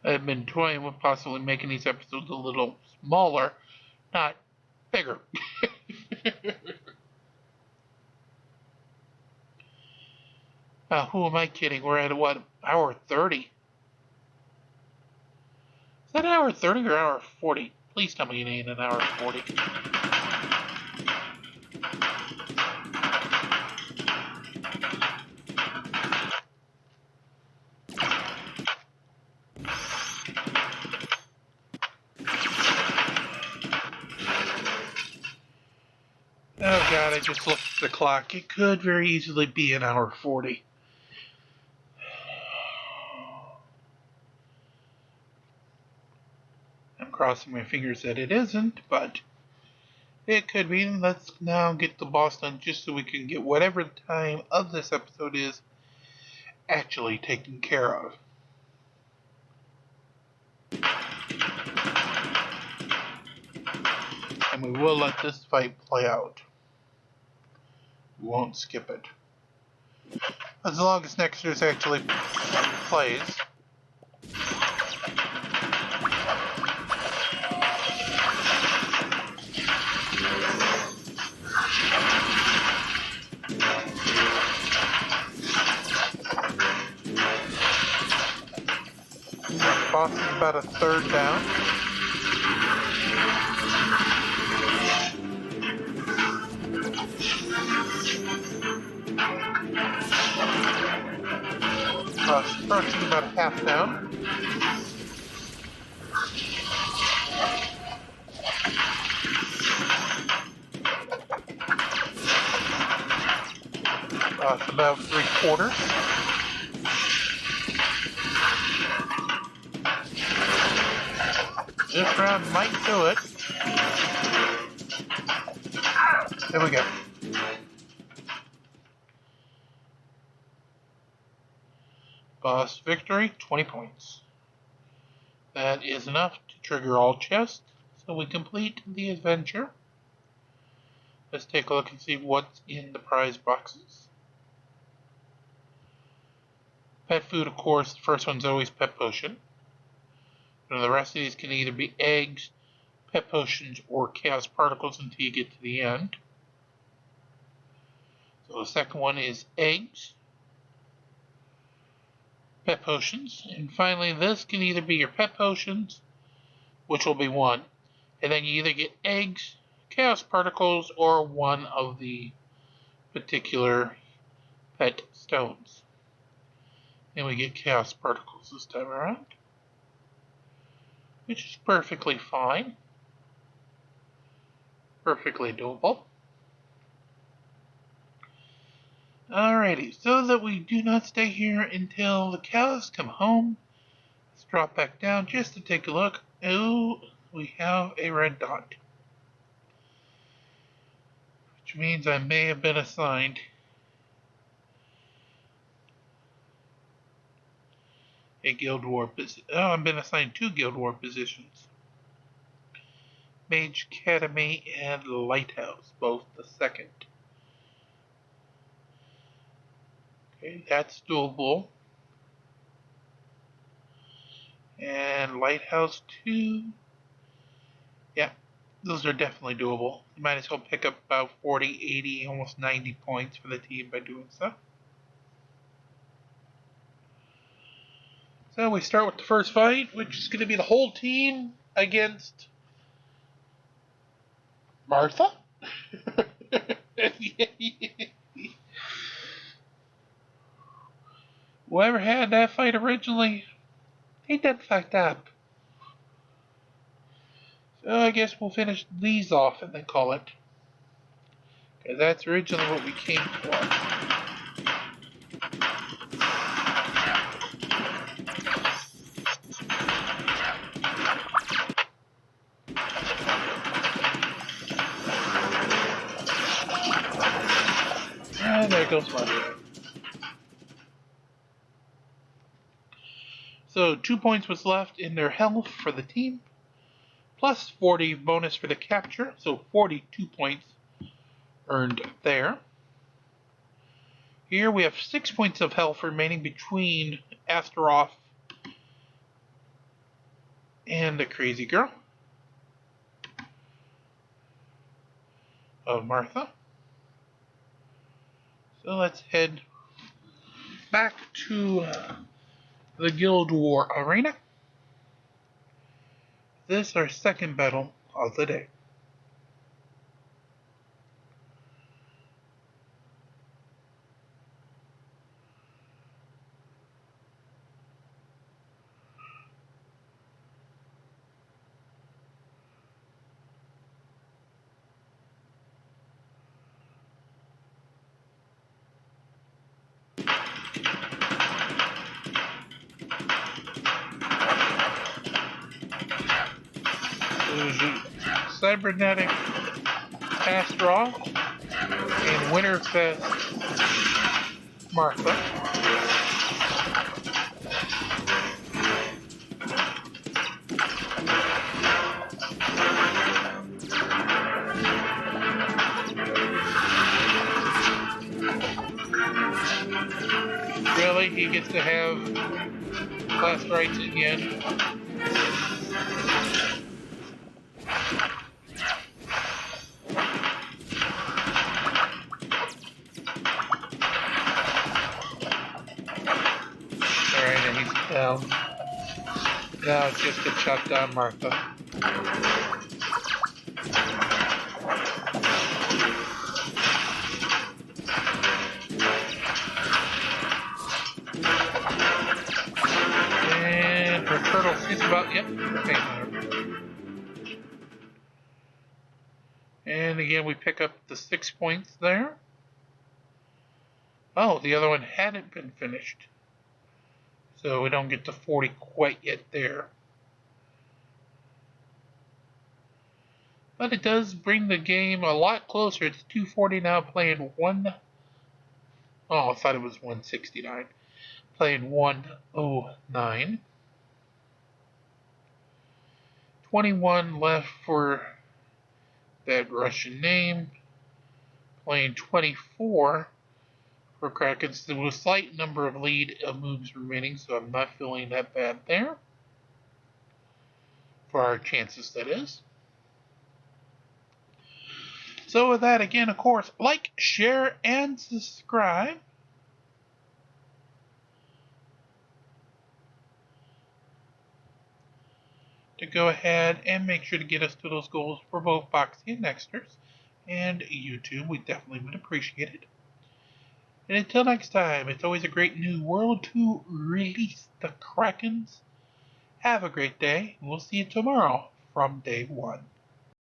I've been toying with possibly making these episodes a little smaller, not bigger. Who am I kidding? We're at what, hour 30? Is that hour 30 or hour 40? Please tell me it ain't an hour 40. Oh god, I just looked at the clock. It could very easily be an hour 40. I'm crossing my fingers that it isn't, but it could be. Let's now get the boss done just so we can get whatever the time of this episode is actually taken care of. And we will let this fight play out. We won't skip it. As long as Nexus actually plays. Boss is about a third down. Approaching about a half down. About 3/4. This round might do it. There we go. Boss victory, 20 points. That is enough to trigger all chests, so we complete the adventure. Let's take a look and see what's in the prize boxes. Pet food, of course, the first one's always pet potion. And the rest of these can either be eggs, pet potions, or chaos particles until you get to the end. So the second one is eggs, pet potions, and finally this can either be your pet potions, which will be one, and then you either get eggs, chaos particles, or one of the particular pet stones. And we get chaos particles this time around, which is perfectly fine, perfectly doable. Alrighty, so that we do not stay here until the cows come home, let's drop back down just to take a look. Oh, we have a red dot, which means I may have been assigned a Guild War position. Oh, I've been assigned 2 Guild War positions. Mage Academy and Lighthouse, both the second. Okay, that's doable. And Lighthouse 2. Yeah, those are definitely doable. You might as well pick up about 40, 80, almost 90 points for the team by doing so. So we start with the first fight, which is going to be the whole team against Martha? Whoever had that fight originally, they done fucked up. So I guess we'll finish these off and then call it. Because that's originally what we came for. it goes left. So 2 points was left in their health for the team, plus 40 bonus for the capture, so 42 points earned there. Here we have 6 points of health remaining between Astaroth and the crazy girl of Martha. So let's head back to the Guild War Arena. This is our second battle of the day. Cybernetic Astaroth and Winterfest Martha. Really, he gets to have class rights again. Now it's just a shut down Martha. And her turtle is about, yep, okay. And again, we pick up the 6 points there. Oh, the other one hadn't been finished. So we don't get to 40 quite yet there. But it does bring the game a lot closer. It's 240 now, playing one. Oh, I thought it was 169. Playing 109. 21 left for that Russian name. Playing 24 for Krakens. There was a slight number of lead moves remaining, so I'm not feeling that bad there. For our chances, that is. So with that, again, of course, like, share, and subscribe. To go ahead and make sure to get us to those goals for both Boxy and Nexters and YouTube. We definitely would appreciate it. And until next time, it's always a great new world to release the Krakens. Have a great day. We'll see you tomorrow from day one.